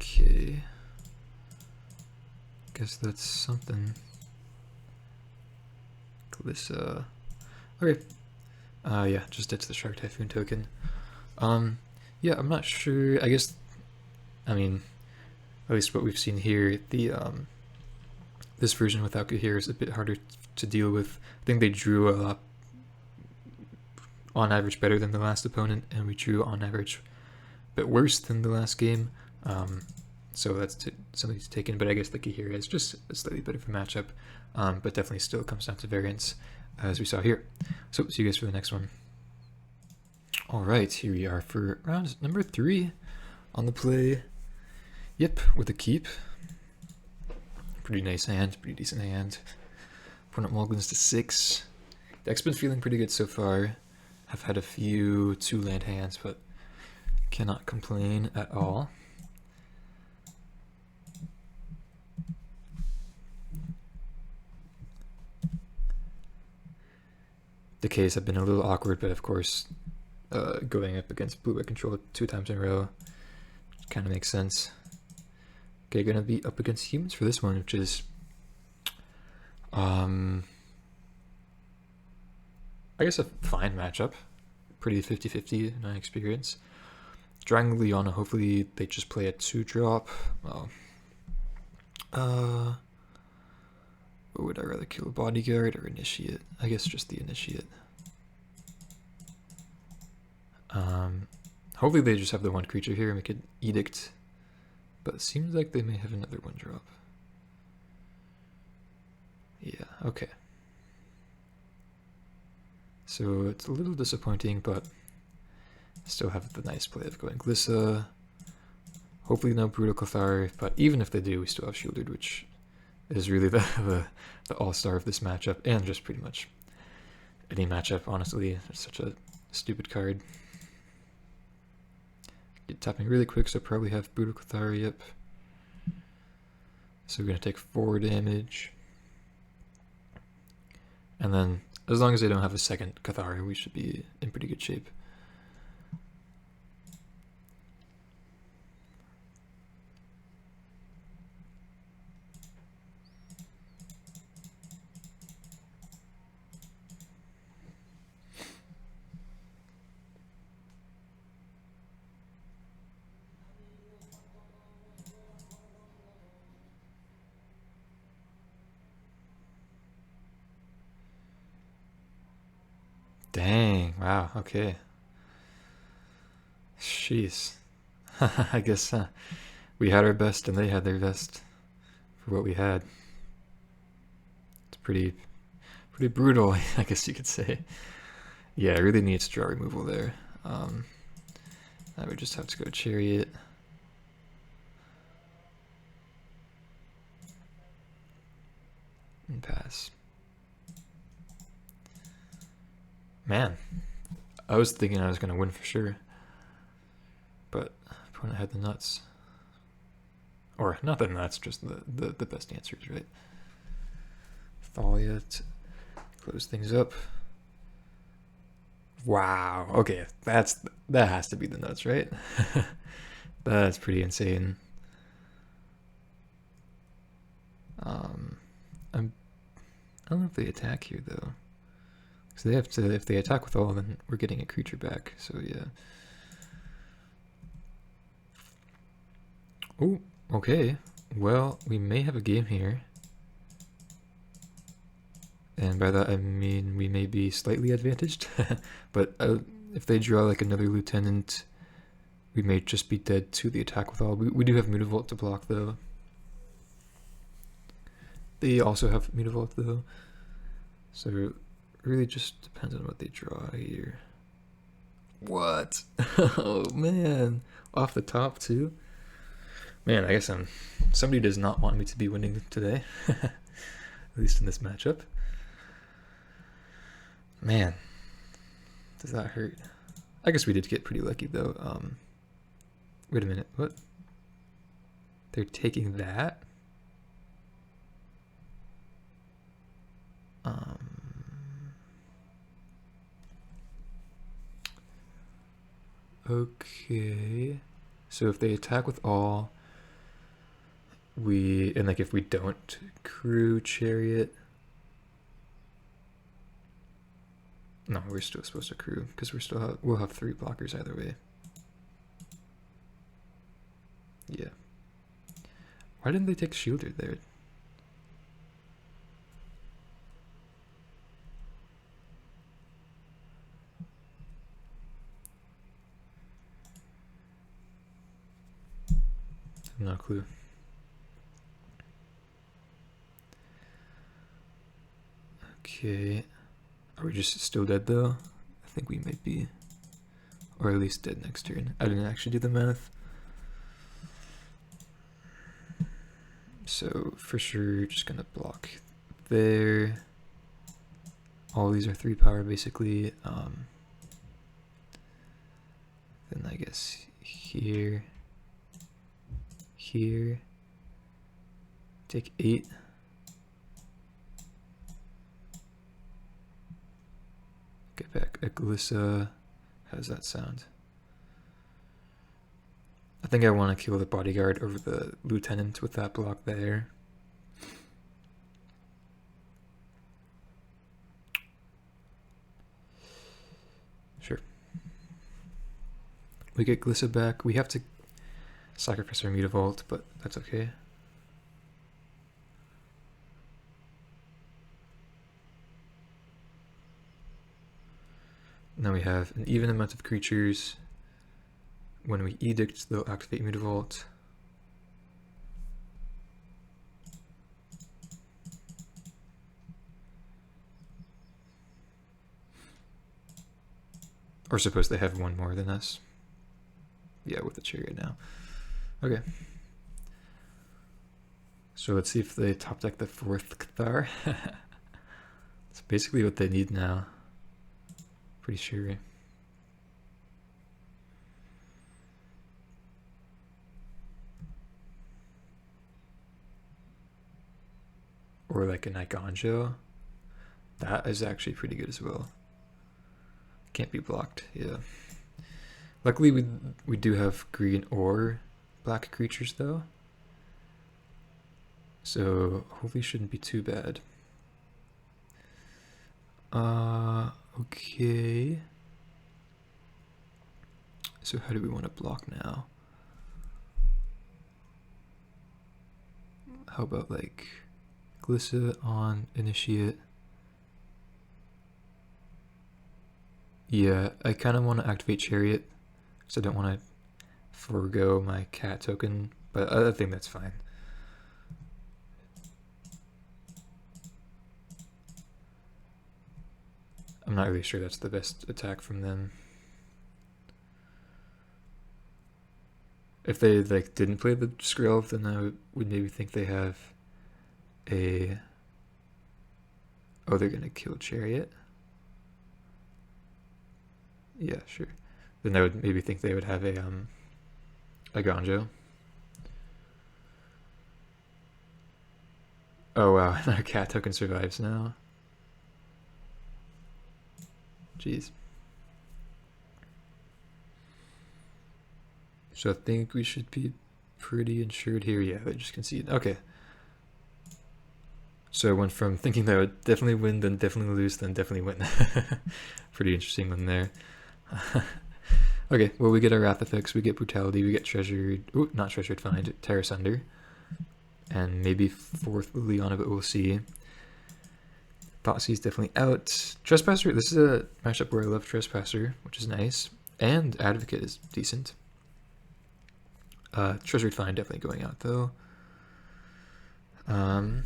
Okay. Guess that's something. Glissa. Okay. Yeah, just ditch the Shark Typhoon token. Yeah, I'm not sure. I guess, I mean, at least what we've seen here, the this version without Kaheera is a bit harder to deal with. I think they drew a lot, on average, better than the last opponent, and we drew on average a bit worse than the last game. So that's something to take in, but I guess the Kaheera is just a slightly bit of a matchup, but definitely still comes down to variance, as we saw here. So see you guys for the next one. All right, here we are for round number 3 on the play. Yep, with a keep. Pretty nice hand, pretty decent hand. Opponent mulligans to 6. Deck's been feeling pretty good so far. I've had a few 2-land hands, but cannot complain at all. Decays have been a little awkward, but of course, going up against blue-white control 2 times in a row kind of makes sense. Okay, gonna be up against humans for this one, which is, I guess a fine matchup. Pretty 50-50 in my experience. Drawing Leona, hopefully they just play a 2-drop. Well, or would I rather kill a bodyguard or initiate? I guess just the initiate. Hopefully they just have the 1 creature here and we could edict. But it seems like they may have another 1-drop. Yeah, okay. So it's a little disappointing, but still have the nice play of going Glissa. Hopefully no Brutal Cathar, but even if they do, we still have Shielded, which is really the all-star of this matchup, and just pretty much any matchup, honestly. It's such a stupid card. Get tapping really quick, so probably have Brutal Cathari up. So we're going to take 4 damage. And then, as long as they don't have a second Cathari, we should be in pretty good shape. Dang, wow, okay. Jeez. I guess we had our best and they had their best for what we had. It's pretty brutal, I guess you could say. Yeah, it really needs draw removal there. I would just have to go Chariot. And pass. Man, I was thinking I was going to win for sure. But opponent had the nuts. Or not the nuts, just the best answers, right? Thalia to close things up. Wow. Okay, that has to be the nuts, right? That's pretty insane. I don't know if they attack here though. So they have to, if they attack with all, then we're getting a creature back. So yeah. Oh, okay. Well, we may have a game here. And by that I mean we may be slightly advantaged. But if they draw like another lieutenant, we may just be dead to the attack with all. We do have Mutavault to block though. They also have Mutavault though. So it really just depends on what they draw here. What? Oh man. Off the top too? Man, I guess somebody does not want me to be winning today. At least in this matchup. Man. Does that hurt? I guess we did get pretty lucky though. Wait a minute, what? They're taking that? Okay. So if they attack with all, and like if we don't crew Chariot, no, we're still supposed to crew because we'll have 3 blockers either way. Yeah. Why didn't they take Shielder there? No clue. Okay. Are we just still dead though? I think we might be. Or at least dead next turn. I didn't actually do the math. So for sure, just gonna block there. All these are 3 power basically. Then I guess here. Here. Take 8. Get back Eglissa. How does that sound? I think I want to kill the bodyguard over the lieutenant with that block there. Sure. We get Glissa back. We have to sacrifice our Mutavault, but that's okay. Now we have an even amount of creatures. When we edict, they'll activate Mutavault. Or suppose they have 1 more than us. Yeah, with the Chariot now. Okay. So let's see if they top deck the 4th Cathar. That's basically what they need now. Pretty sure. or like an Igonjo. That is actually pretty good as well. Can't be blocked, yeah. Luckily we do have green or black creatures though. So hopefully shouldn't be too bad. Okay. So how do we want to block now? How about like Glissa on Initiate? Yeah, I kind of want to activate Chariot, because I don't want to forego my cat token, but I think that's fine. I'm not really sure that's the best attack from them. If they like didn't play the Skrill, then I would maybe think they have a... Oh, they're gonna kill Chariot? Yeah, sure. Then I would maybe think they would have a Gonjo. Oh wow, our cat token survives now. Jeez. So I think we should be pretty insured here. Yeah, they just concede. Okay. So I went from thinking that I would definitely win, then definitely lose, then definitely win. Pretty interesting one there. Okay, well we get our Wrath effects, we get Brutality, we get Treasured... Ooh, not Treasured Find, Terra Sunder. And maybe 4th Liliana, but we'll see. Thoughtseize definitely out. Trespasser, this is a matchup where I love Trespasser, which is nice. And Advocate is decent. Treasured Find definitely going out though. I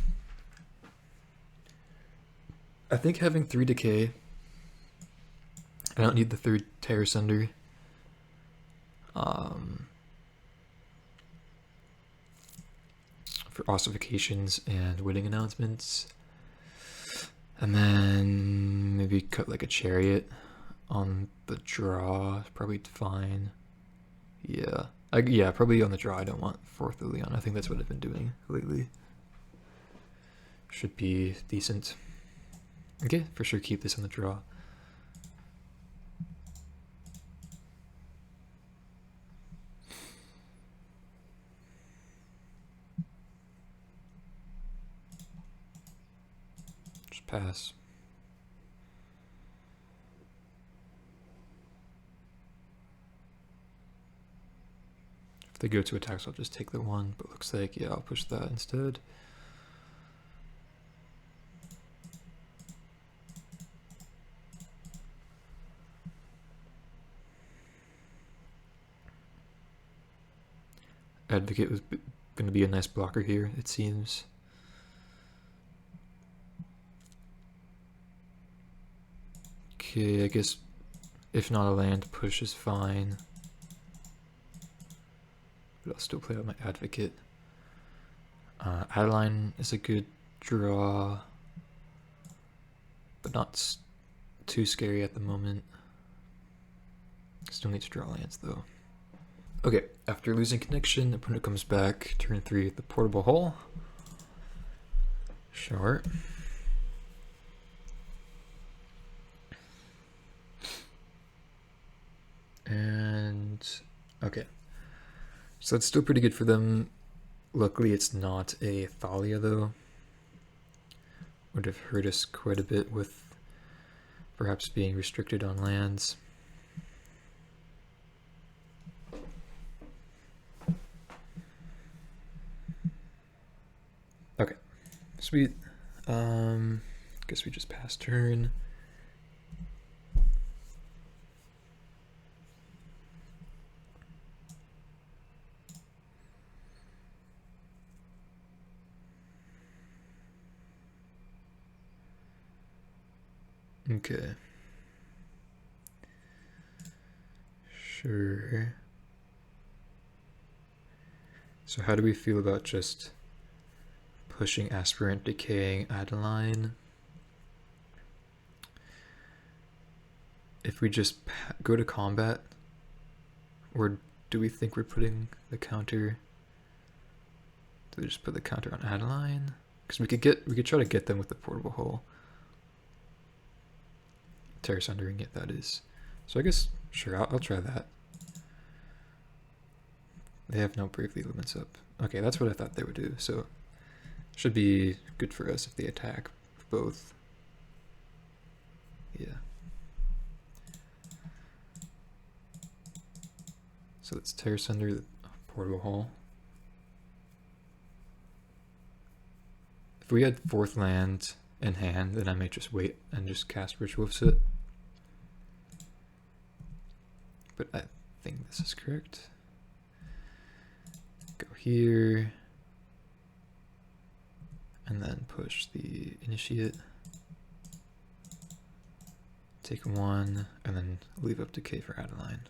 think having 3 Decay, I don't need the 3rd Terror Sunder. For ossifications and wedding announcements. And then maybe cut like a Chariot on the draw, probably fine. Yeah. Yeah, probably on the draw. I don't want 4th Liliana. I think that's what I've been doing lately. Should be decent. Okay, for sure keep this on the draw. Just pass. If they go to attacks, I'll just take the 1, but looks like, yeah, I'll push that instead. Advocate was going to be a nice blocker here, it seems. Okay, I guess if not a land, push is fine. But I'll still play out my Advocate. Adeline is a good draw, but not too scary at the moment. Still need to draw lands though. Okay, after losing connection, opponent comes back, turn 3 at the portable hole. Sure. And okay. So that's still pretty good for them. Luckily it's not a Thalia though. Would have hurt us quite a bit with perhaps being restricted on lands. Okay, sweet. Guess we just pass turn. Okay. Sure. So how do we feel about just pushing Aspirant, decaying Adeline? If we just go to combat, or do we think we're putting the counter? Do we just put the counter on Adeline? Because we could try to get them with the portable hull. Terror Sundering it, that is. So I guess, sure, I'll try that. They have no Bravely limits up. Okay, that's what I thought they would do, so should be good for us if they attack both. Yeah. So let's Terror Sunder the portable hull. If we had 4th land in hand, then I might just wait and just cast Ritual of Soot. But I think this is correct. Go here. And then push the Initiate. Take 1, and then leave up decay for Adeline.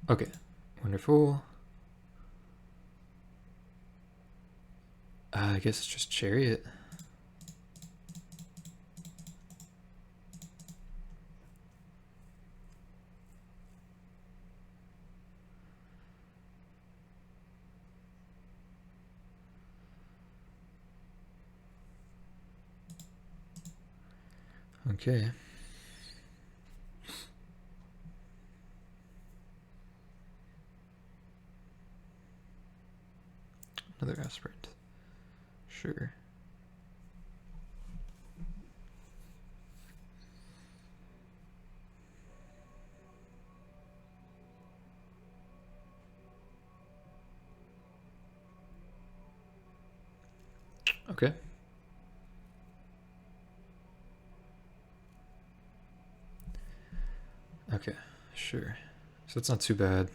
Okay, wonderful. I guess it's just Chariot. Okay. Another aspirant. Sure. Okay. Okay, sure. So that's not too bad.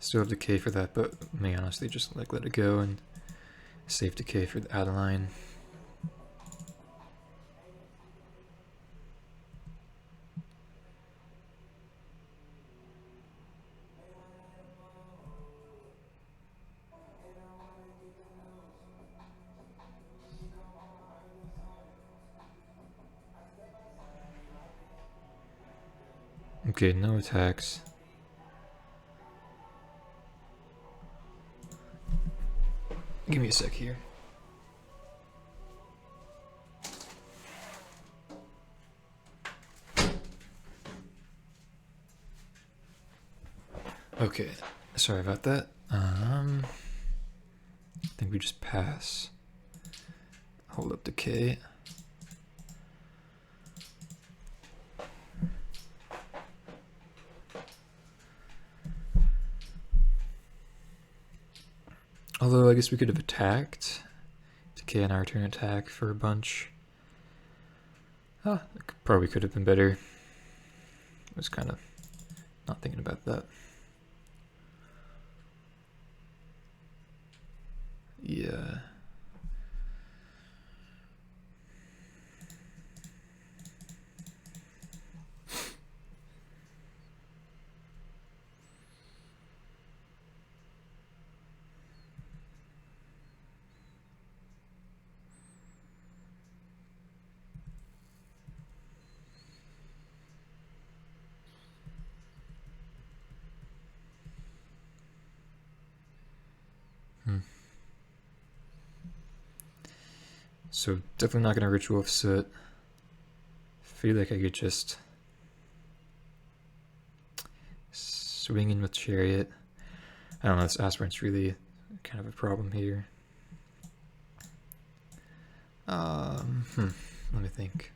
Still have decay for that, but may honestly just like let it go and save decay for the Adeline. Okay, no attacks. Give me a sec here. Okay, sorry about that. I think we just pass. Hold up decay. Although I guess we could have attacked. Decay on our turn attack for a bunch. Probably could have been better. I was kind of not thinking about that. Yeah. So definitely not gonna Ritual of Soot. Feel like I could just swing in with Chariot. I don't know, this aspirant's really kind of a problem here. Let me think.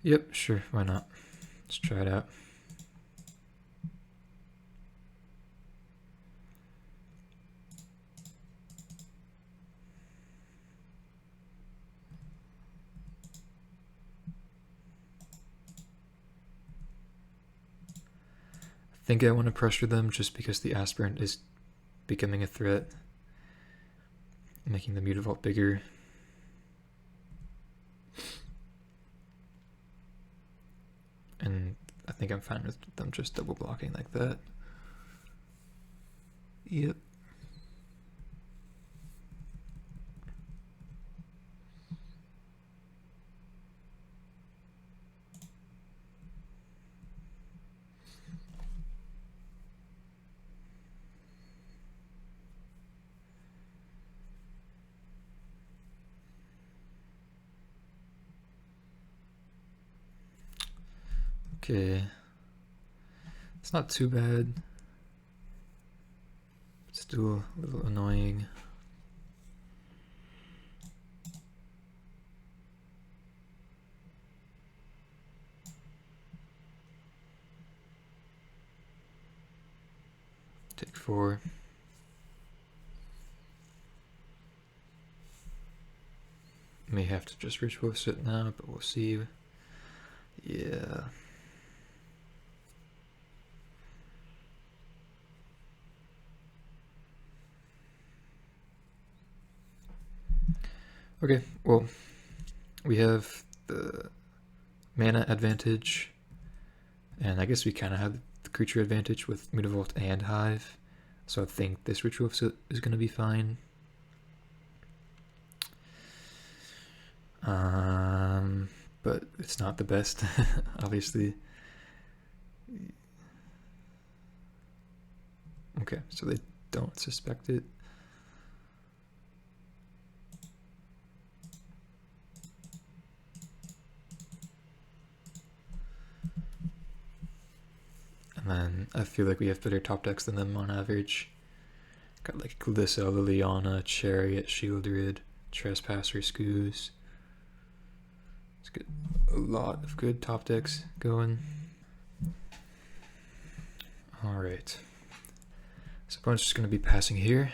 Yep, sure, why not? Let's try it out. I think I want to pressure them just because the aspirant is becoming a threat, making the Mutavault bigger. And I think I'm fine with them just double blocking like that. Yep. Okay. It's not too bad. It's still a little annoying. Take 4. May have to just ritual sit now, but we'll see. Yeah. Okay, well, we have the mana advantage, and I guess we kind of have the creature advantage with Mutavault and Hive, so I think this ritual is going to be fine. But it's not the best, obviously. Okay, so they don't suspect it. And then I feel like we have better top decks than them on average. Got like Glissa, Liliana, Chariot, Shieldred, Trespasser, Scoos. Let's get a lot of good top decks going. Alright. So opponent's just going to be passing here.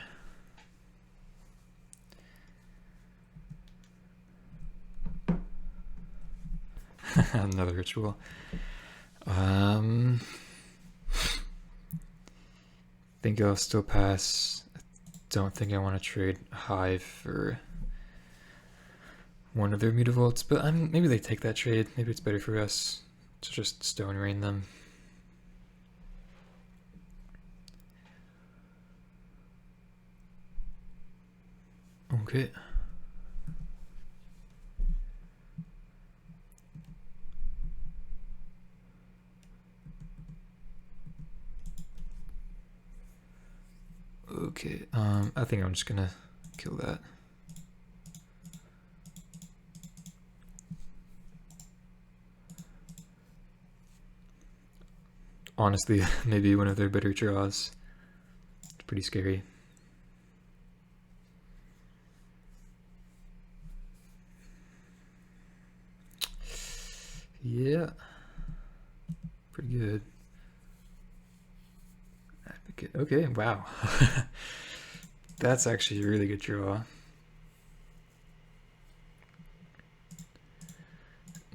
Another ritual. Think I'll still pass. I don't think I want to trade Hive for one of their Mutavaults, but maybe they take that trade. Maybe it's better for us to just Stone Rain them. Okay. Okay, I think I'm just gonna kill that. Honestly, maybe one of their better draws. It's pretty scary. Yeah. Pretty good. Advocate. Okay, wow. That's actually a really good draw.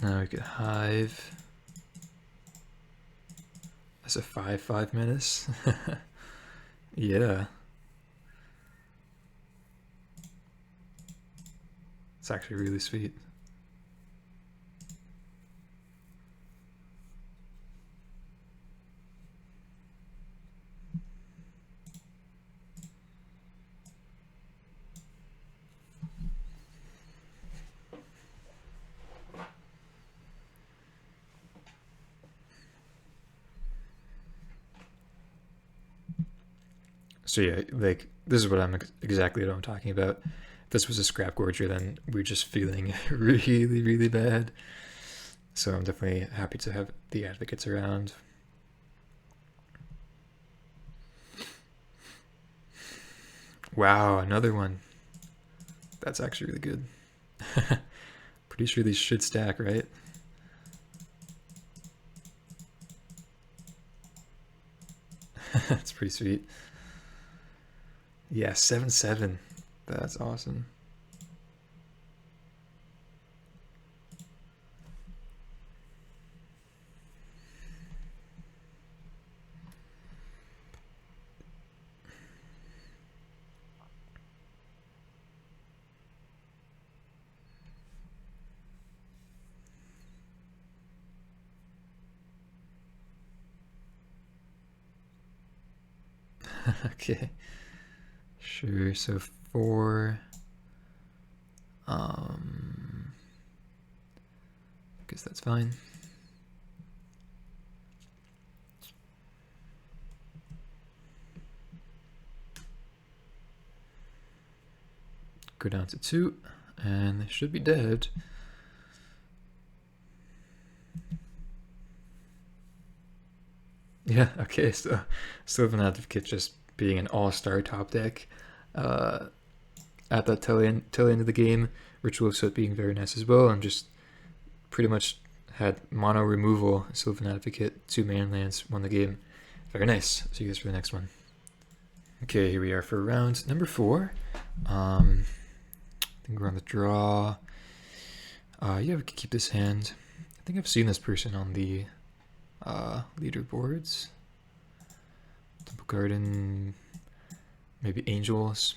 Now we could Hive. That's a 5/5 menace. Yeah. It's actually really sweet. So yeah, like this is what exactly what I'm talking about. If this was a Scrap Gorger, then we're just feeling really, really bad. So I'm definitely happy to have the advocates around. Wow, another one. That's actually really good. Pretty sure these should stack, right? That's pretty sweet. Yeah, 7/7. That's awesome. Okay. Sure, so 4. Guess that's fine. Go down to 2, and they should be dead. Yeah, okay, so Sylvan Advocate just being an all-star top deck at that tail end of the game. Ritual of Soot being very nice as well, and just pretty much had mono removal. Sylvan Advocate, 2 mana lands, won the game. Very nice. See you guys for the next one. Okay, here we are for round number 4. I think we're on the draw. Yeah, we can keep this hand. I think I've seen this person on the leaderboards. Temple Garden, maybe Angels.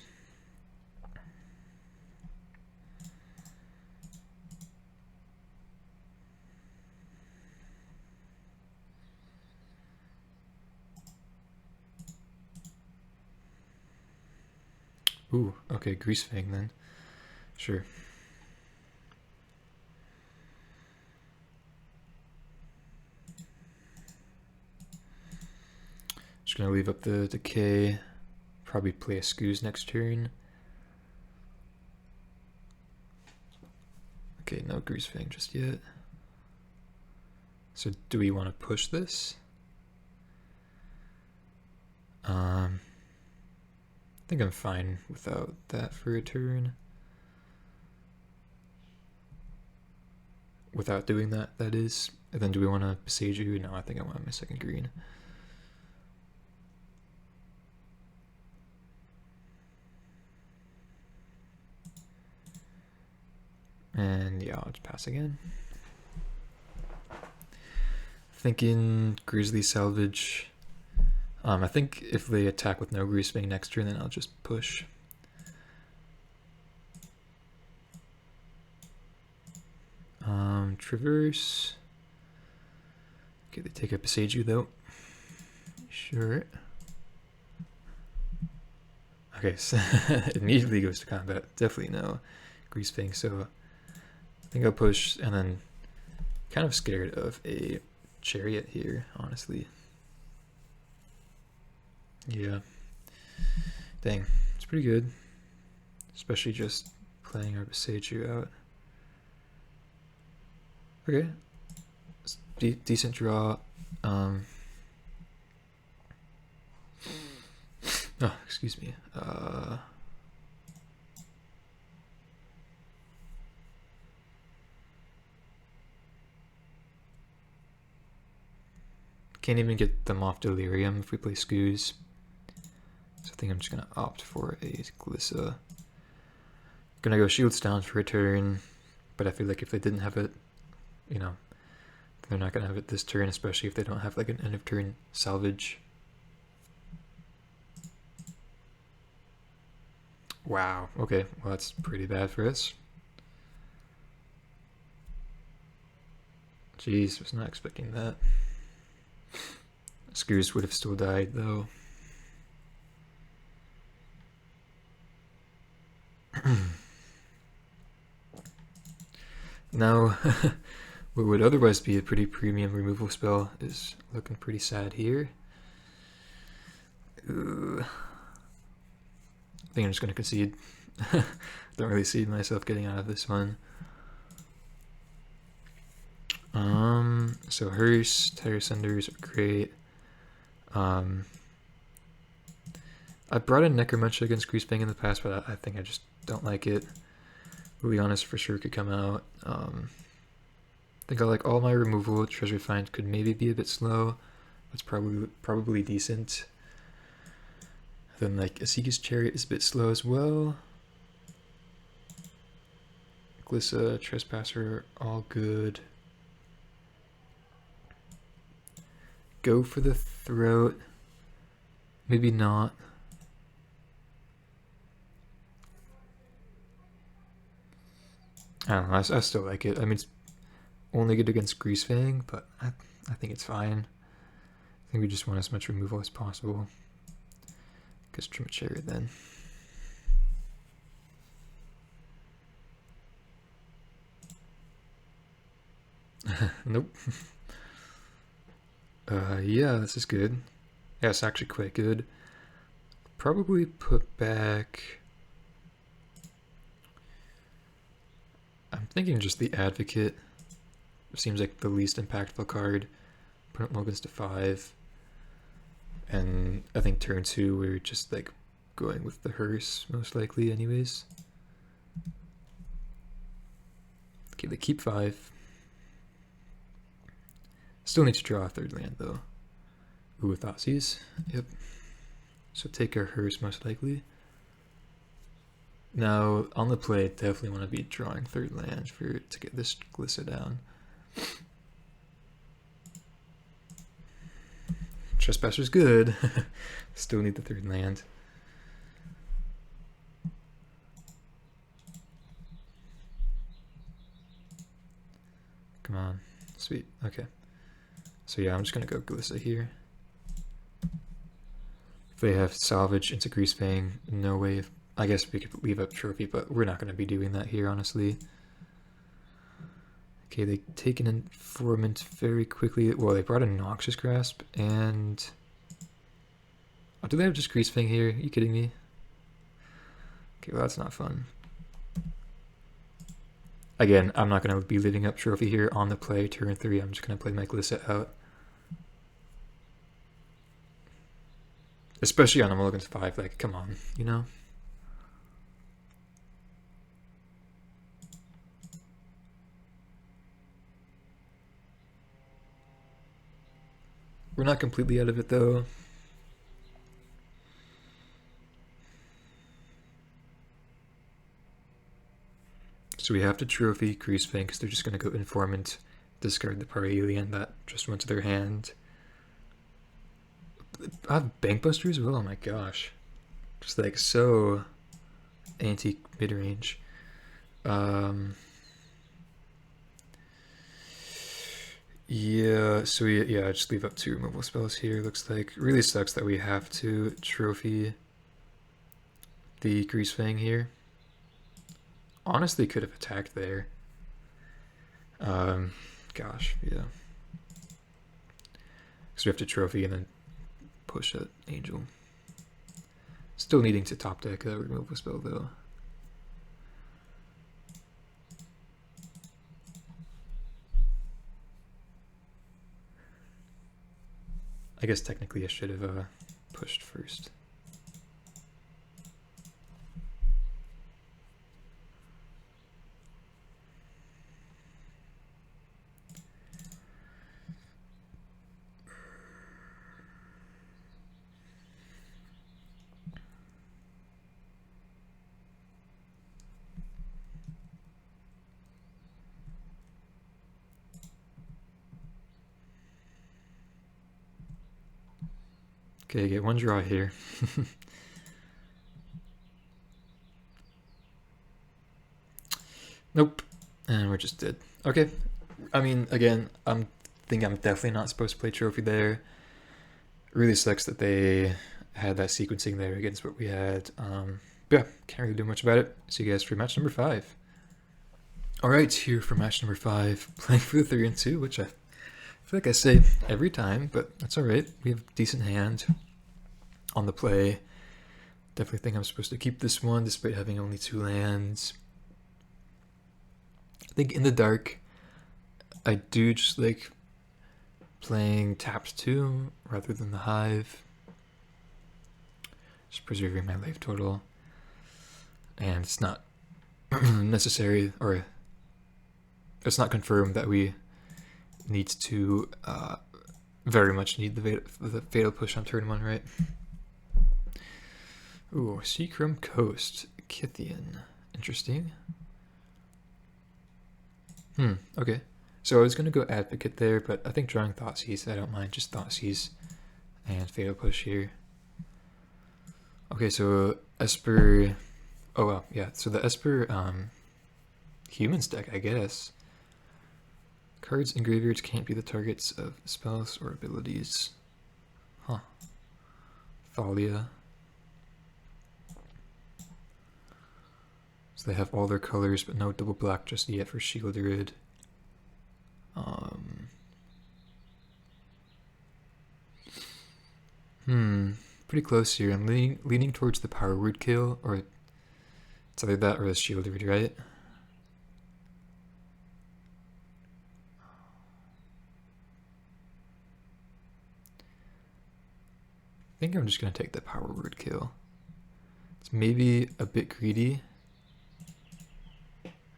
Ooh, okay, Greasefang then. Sure. Just gonna leave up the decay. Probably play a Scooze next turn. Okay, no Greasefang just yet. So do we want to push this? I think I'm fine without that for a turn. Without doing that, that is. And then do we want to Besage you? No, I think I want my second green. And yeah, I'll just pass again. Thinking Grizzly Salvage. I think if they attack with no Greasefang next turn, then I'll just push. Traverse. Okay, they take up Besage though. Sure. Okay, so immediately goes to combat. Definitely no Greasefang, so I think I'll push, and then kind of scared of a Chariot here, honestly. Yeah. Dang, it's pretty good. Especially just playing our Besage out. Okay. Decent draw. Oh, excuse me. Can't even get them off Delirium if we play Scooze. So I think I'm just gonna opt for a Glissa. Gonna go Shields down for a turn, but I feel like if they didn't have it, you know, they're not gonna have it this turn, especially if they don't have like an end of turn salvage. Wow, okay, well that's pretty bad for us. Jeez, was not expecting that. Scooze would have still died though. Now, what would otherwise be a pretty premium removal spell is looking pretty sad here. I think I'm just going to concede. Don't really see myself getting out of this one. So Hearse, Tire Senders are great. I brought in Necromancer against Greasefang in the past, but I think I just don't like it. Honest for sure could come out. I think I like all my removal. Treasure Find could maybe be a bit slow. It's probably decent. Then like Asika's Chariot is a bit slow as well. Glissa, Trespasser, all good. Go for the Throat. Maybe not. I don't know, I still like it. I mean, it's only good against Greasefang, but I think it's fine. I think we just want as much removal as possible. guess Trimicheri then. Nope. Yeah, this is good. Yeah, it's actually quite good. Probably put back... I'm thinking just the Advocate. Seems like the least impactful card. Put up Mulligans to 5. And I think turn 2 we're just like going with the hearse most likely anyways. Okay, they keep 5. Still need to draw a 3rd land though. Ooh, with Thoughtseize. Yep. So take our hearse most likely. Now on the play, definitely want to be drawing 3rd land to get this Glissa down. Trespasser's good. Still need the 3rd land. Come on. Sweet. Okay. So yeah, I'm just going to go Glissa here. If they have Salvage into Greasefang, no way. I guess we could leave up Trophy, but we're not going to be doing that here, honestly. Okay, they take an Informant very quickly. Well, they brought a Noxious Grasp, and... Oh, do they have just Greasefang here? Are you kidding me? Okay, well, that's not fun. Again, I'm not going to be leaving up Trophy here on the play. Turn 3, I'm just going to play my Glissa out. Especially on a Mulligan's 5, like, come on, you know? We're not completely out of it, though. So we have to Trophy Greasefang because they're just going to go Informant, discard the Paralien that just went to their hand. I have Bankbuster as well, oh my gosh. Just like so anti-midrange. Yeah, so yeah, just leave up 2 removal spells here, looks like. Really sucks that we have to Trophy the Greasefang here. Honestly, could have attacked there. Gosh, yeah. Because we have to Trophy and then push an Angel. Still needing to top deck a removal spell though. I guess technically I should have pushed first. Okay, get 1 draw here. Nope. And we're just dead. Okay. I mean, again, I think I'm definitely not supposed to play Trophy there. Really sucks that they had that sequencing there against what we had. Yeah, can't really do much about it. See you guys for match number 5. Alright, here for match number 5. Playing for the 3 and 2, which I feel like I say every time, but that's alright. We have a decent hand on the play. Definitely think I'm supposed to keep this one despite having only 2 lands. I think in the dark, I do just like playing tapped 2 rather than the Hive. Just preserving my life total. And it's not necessary, or it's not confirmed that we need to very much need the Fatal Push on turn 1, right? Ooh, Seacrum Coast, Kithian. Interesting. Okay. So I was going to go Advocate there, but I think drawing Thoughtseize, I don't mind. Just Thoughtseize and Fatal Push here. Okay, so Esper... Oh, well, yeah. So the Esper Humans deck, I guess. Cards in graveyards can't be the targets of spells or abilities. Huh. Thalia. So they have all their colors, but no double black just yet for Shieldred. Pretty close here. I'm leaning towards the Power Word kill, or it's either that or the Shieldred, right? I think I'm just gonna take the Power Word kill. It's maybe a bit greedy,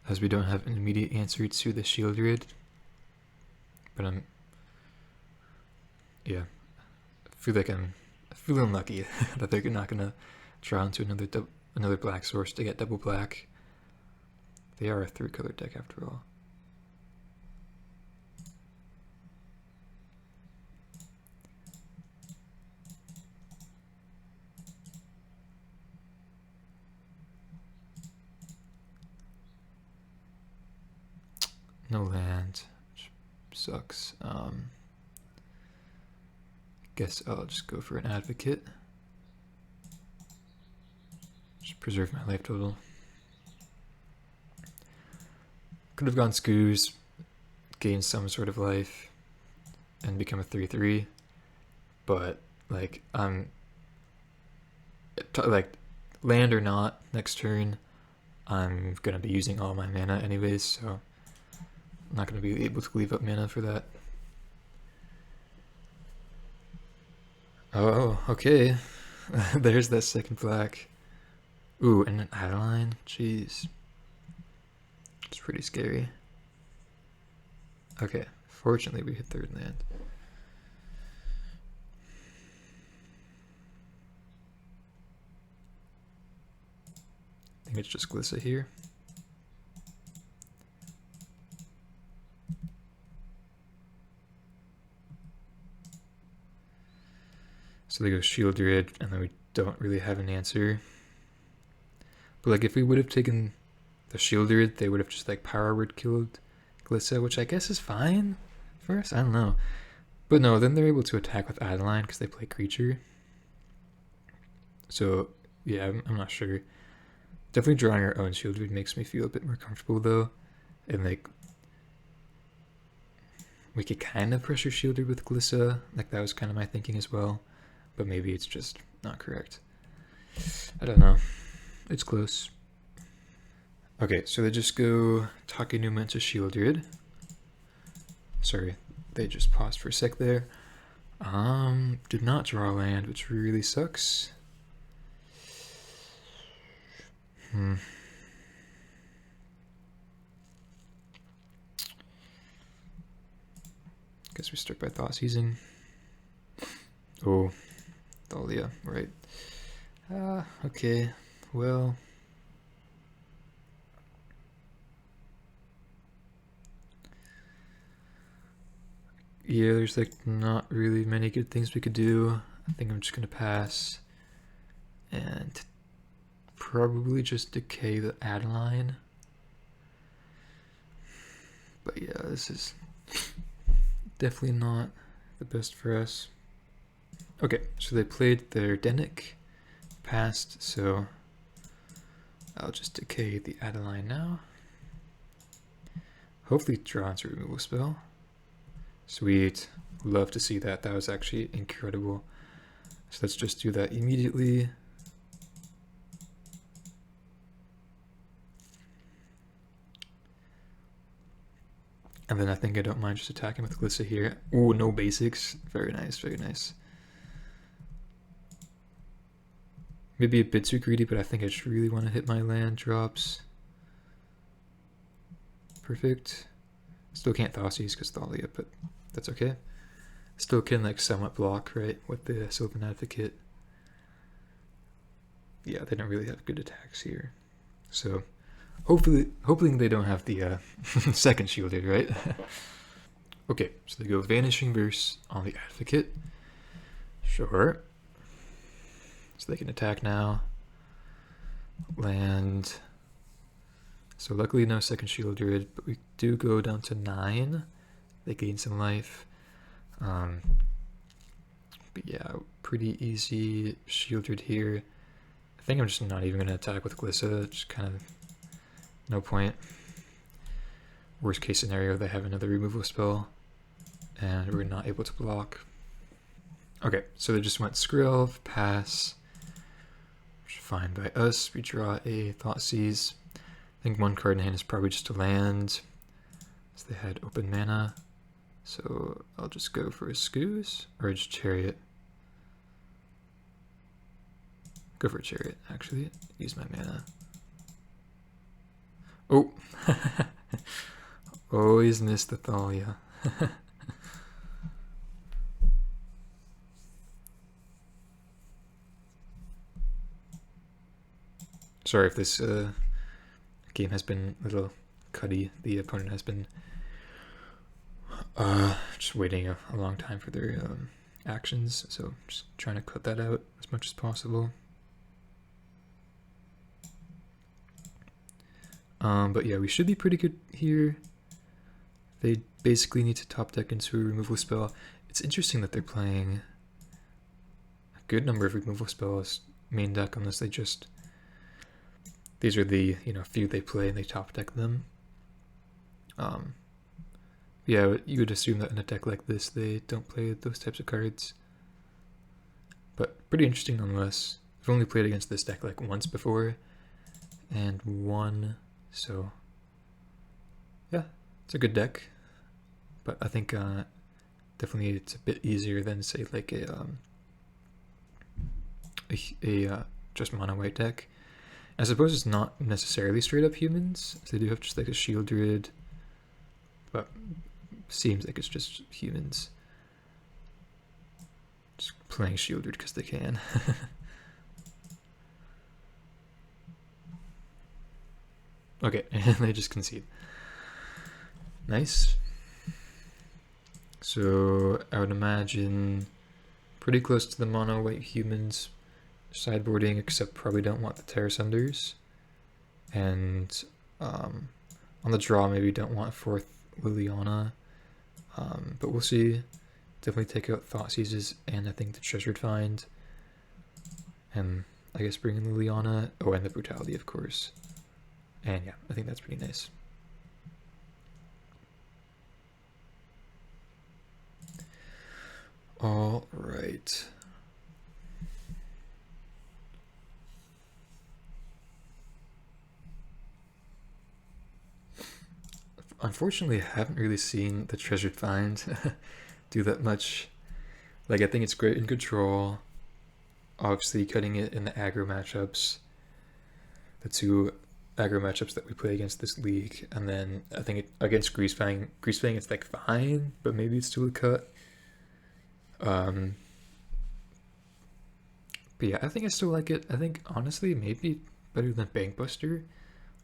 as we don't have an immediate answer to the Shieldred. But yeah, I feel like I'm feeling lucky that they're not gonna draw into another black source to get double black. They are a 3-color deck after all. No land, which sucks. Guess I'll just go for an advocate. Just preserve my life total. Could have gone Scoos, gain some sort of life, and become a 3/3. But like like land or not, next turn I'm gonna be using all my mana anyways, so I'm not gonna be able to leave up mana for that. Oh, okay. There's that second black. Ooh, and an Adeline? Jeez. It's pretty scary. Okay, fortunately we hit third land. I think it's just Glissa here. So they go Shieldred, and then we don't really have an answer. But like if we would have taken the Shieldred, they would have just like Power Word killed Glissa, which I guess is fine for us. I don't know. But no, then they're able to attack with Adeline because they play creature. So yeah, I'm not sure. Definitely drawing our own Shieldred makes me feel a bit more comfortable though. And like we could kind of pressure Shieldred with Glissa. Like that was kind of my thinking as well. But maybe it's just not correct. I don't know. It's close. Okay, so they just go Takenuma into Shieldred. Sorry, they just paused for a sec there. Did not draw land, which really sucks. Guess we start by Thought Seizing. Oh, Thalia, right. Okay, well. Yeah, there's like not really many good things we could do. I think I'm just gonna pass and probably just decay the Adeline. But yeah, this is definitely not the best for us. Okay, so they played their Denic, passed, so I'll just decay the Adeline now. Hopefully draw into removal spell. Sweet. Love to see that. That was actually incredible. So let's just do that immediately. And then I think I don't mind just attacking with Glissa here. Ooh, no basics. Very nice, very nice. Maybe a bit too greedy, but I think I just really want to hit my land drops. Perfect. Still can't Thoughtseize because Thalia, but that's okay. Still can like somewhat block, right, with the Sylvan Advocate. Yeah, they don't really have good attacks here. So hopefully they don't have the second Shielded, right? Okay, so they go Vanishing Verse on the Advocate. Sure. So they can attack now. Land. So luckily no second Shieldred, but we do go down to 9. They gain some life. But yeah, pretty easy Shieldred here. I think I'm just not even going to attack with Glissa, just kind of no point. Worst case scenario, they have another removal spell, and we're not able to block. Okay, so they just went Skrill, pass. Fine by us. We draw a Thoughtseize. I think one card in hand is probably just a land. So they had open mana. So I'll just go for a Scoos or just Chariot. Go for a Chariot, actually. Use my mana. Oh! Always miss the Thalia. Sorry if this game has been a little cutty. The opponent has been just waiting a long time for their actions, so just trying to cut that out as much as possible. But yeah, we should be pretty good here. They basically need to top deck into a removal spell. It's interesting that they're playing a good number of removal spells main deck, unless they just... These are the, few they play and they top deck them. Yeah, you would assume that in a deck like this, they don't play those types of cards. But pretty interesting nonetheless. I've only played against this deck like once before, and won, so yeah, it's a good deck. But I think definitely it's a bit easier than, say, like a just mono white deck. I suppose it's not necessarily straight up humans. They do have just like a shield druid, but seems like it's just humans just playing shield druid because they can. Okay, and they just concede. Nice. So I would imagine pretty close to the mono white humans sideboarding, except probably don't want the Terra Sunders. And on the draw, maybe don't want 4th Liliana. But we'll see. Definitely take out Thoughtseizes and I think the Treasured Find. And I guess bring in Liliana. Oh, and the Brutality, of course. And yeah, I think that's pretty nice. All right. Unfortunately, I haven't really seen the Treasured Find do that much. Like, I think it's great in control. Obviously, cutting it in the aggro matchups. The two aggro matchups that we play against this league. And then I think against Greasefang, it's like fine, but maybe it's still a cut. But yeah, I think I still like it. I think, honestly, maybe better than Bankbuster.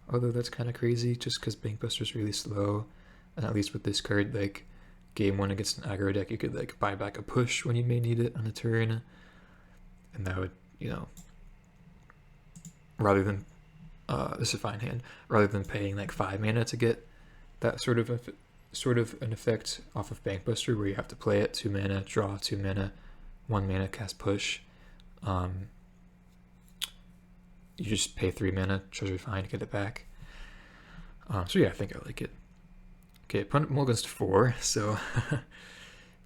Although that's kind of crazy, just because Bankbuster's really slow. And at least with this card, like, game 1 against an aggro deck, you could, like, buy back a push when you may need it on a turn. And that would, rather than, this is a fine hand, rather than paying, like, 5 mana to get that sort of an effect off of Bankbuster, where you have to play it 2 mana, draw 2 mana, 1 mana, cast push. You just pay 3 mana, Treasury Find to get it back. So yeah, I think I like it. Okay, opponent mulligans to 4, so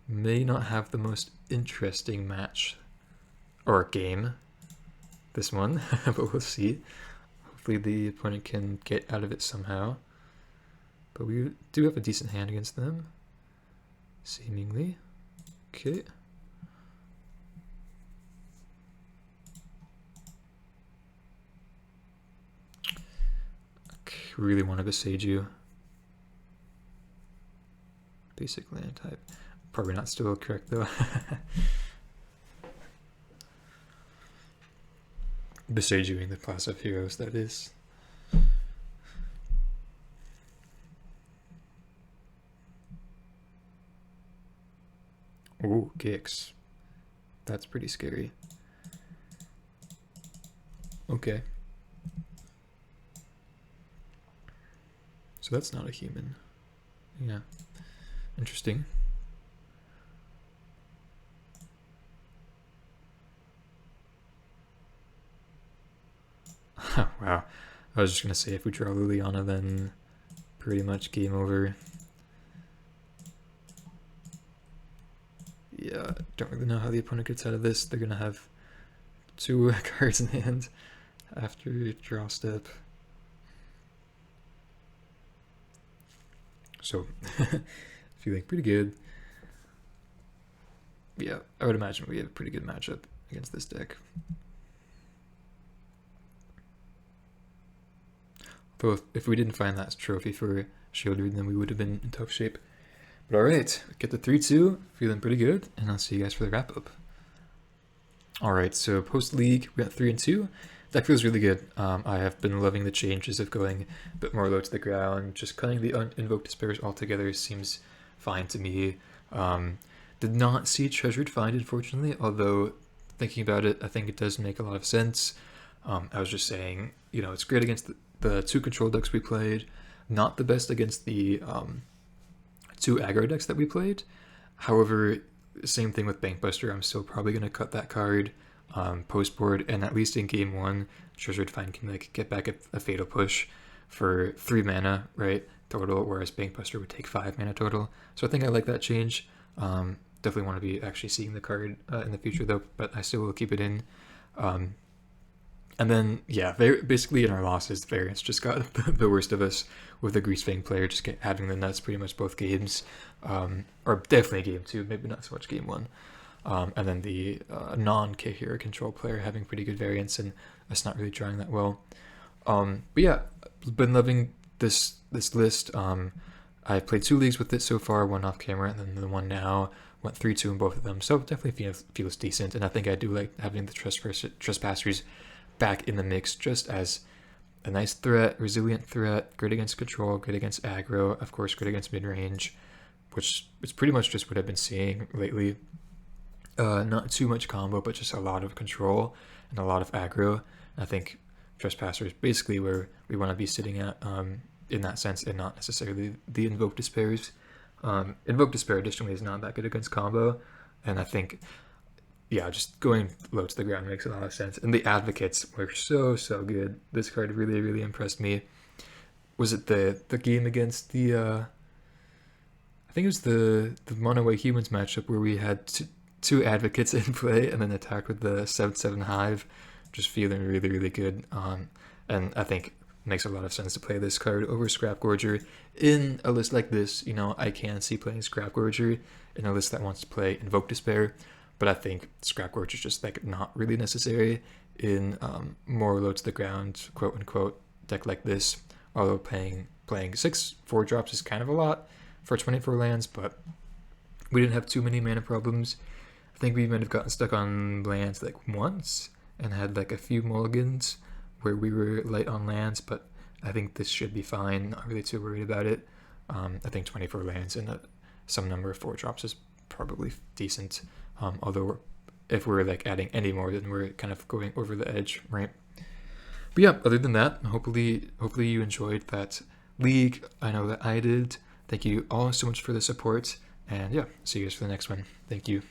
may not have the most interesting match or game, this one, but we'll see. Hopefully the opponent can get out of it somehow. But we do have a decent hand against them, seemingly. Okay. Really want to besage you. Basic land type. Probably not still correct though. Besageing the class of heroes, that is. Ooh, Gix. That's pretty scary. Okay. So that's not a human. Yeah. Interesting. Wow. I was just gonna say if we draw Liliana, then pretty much game over. Yeah, don't really know how the opponent gets out of this. They're gonna have 2 cards in hand after draw step. So, feeling pretty good. Yeah, I would imagine we have a pretty good matchup against this deck. Though if we didn't find that trophy for Shieldred, then we would have been in tough shape. But alright, get the 3-2, feeling pretty good, and I'll see you guys for the wrap-up. Alright, so post-league, we got 3-2. That feels really good. I have been loving the changes of going a bit more low to the ground. Just cutting the Invoked Despairs altogether seems fine to me. Did not see Treasured Find, unfortunately, although thinking about it, I think it does make a lot of sense. I was just saying, you know, it's great against the 2 control decks we played, not the best against the 2 aggro decks that we played. However, same thing with Bankbuster, I'm still probably going to cut that card post board, and at least in game 1, Treasured Find can like get back a Fatal Push for 3 mana, right, total, whereas Bankbuster would take 5 mana total. So I think I like that change. Definitely want to be actually seeing the card in the future though, but I still will keep it in. And then, yeah, basically in our losses, Variance just got the worst of us with the Greasefang player just having the nuts pretty much both games, or definitely game 2, maybe not so much game 1. And then the non-Kaheera control player having pretty good variance and us not really drawing that well. But yeah, been loving this list. I've played 2 leagues with it so far, 1 off camera, and then the 1 now. Went 3-2 in both of them, so definitely feels decent. And I think I do like having the Trespassers back in the mix just as a nice threat, resilient threat, great against control, great against aggro, of course great against mid-range, which is pretty much just what I've been seeing lately. Not too much combo, but just a lot of control and a lot of aggro. I think Trespasser is basically where we want to be sitting at in that sense, and not necessarily the Invoked Despairs. Invoked Despair additionally is not that good against combo, and I think, yeah, just going low to the ground makes a lot of sense. And the Advocates were so good. This card really, really impressed me. Was it the game against the I think it was the Mono White Humans matchup where we had two Advocates in play and then attacked with the 7/7 Hive, just feeling really, really good. And I think makes a lot of sense to play this card over Scrap Gorger in a list like this. You know, I can see playing Scrap Gorger in a list that wants to play Invoke Despair, but I think Scrap Gorger is just like not really necessary in more low to the ground, quote unquote, deck like this. Although playing 6 4-drops is kind of a lot for 24 lands, but we didn't have too many mana problems. I think we might have gotten stuck on lands like once and had like a few mulligans where we were light on lands, but I think this should be fine. Not really too worried about it. I think 24 lands and some number of 4-drops is probably decent. Although if we're like adding any more, then we're kind of going over the edge, right? But yeah, other than that, hopefully you enjoyed that league. I know that I did. Thank you all so much for the support, and yeah, see you guys for the next one. Thank you.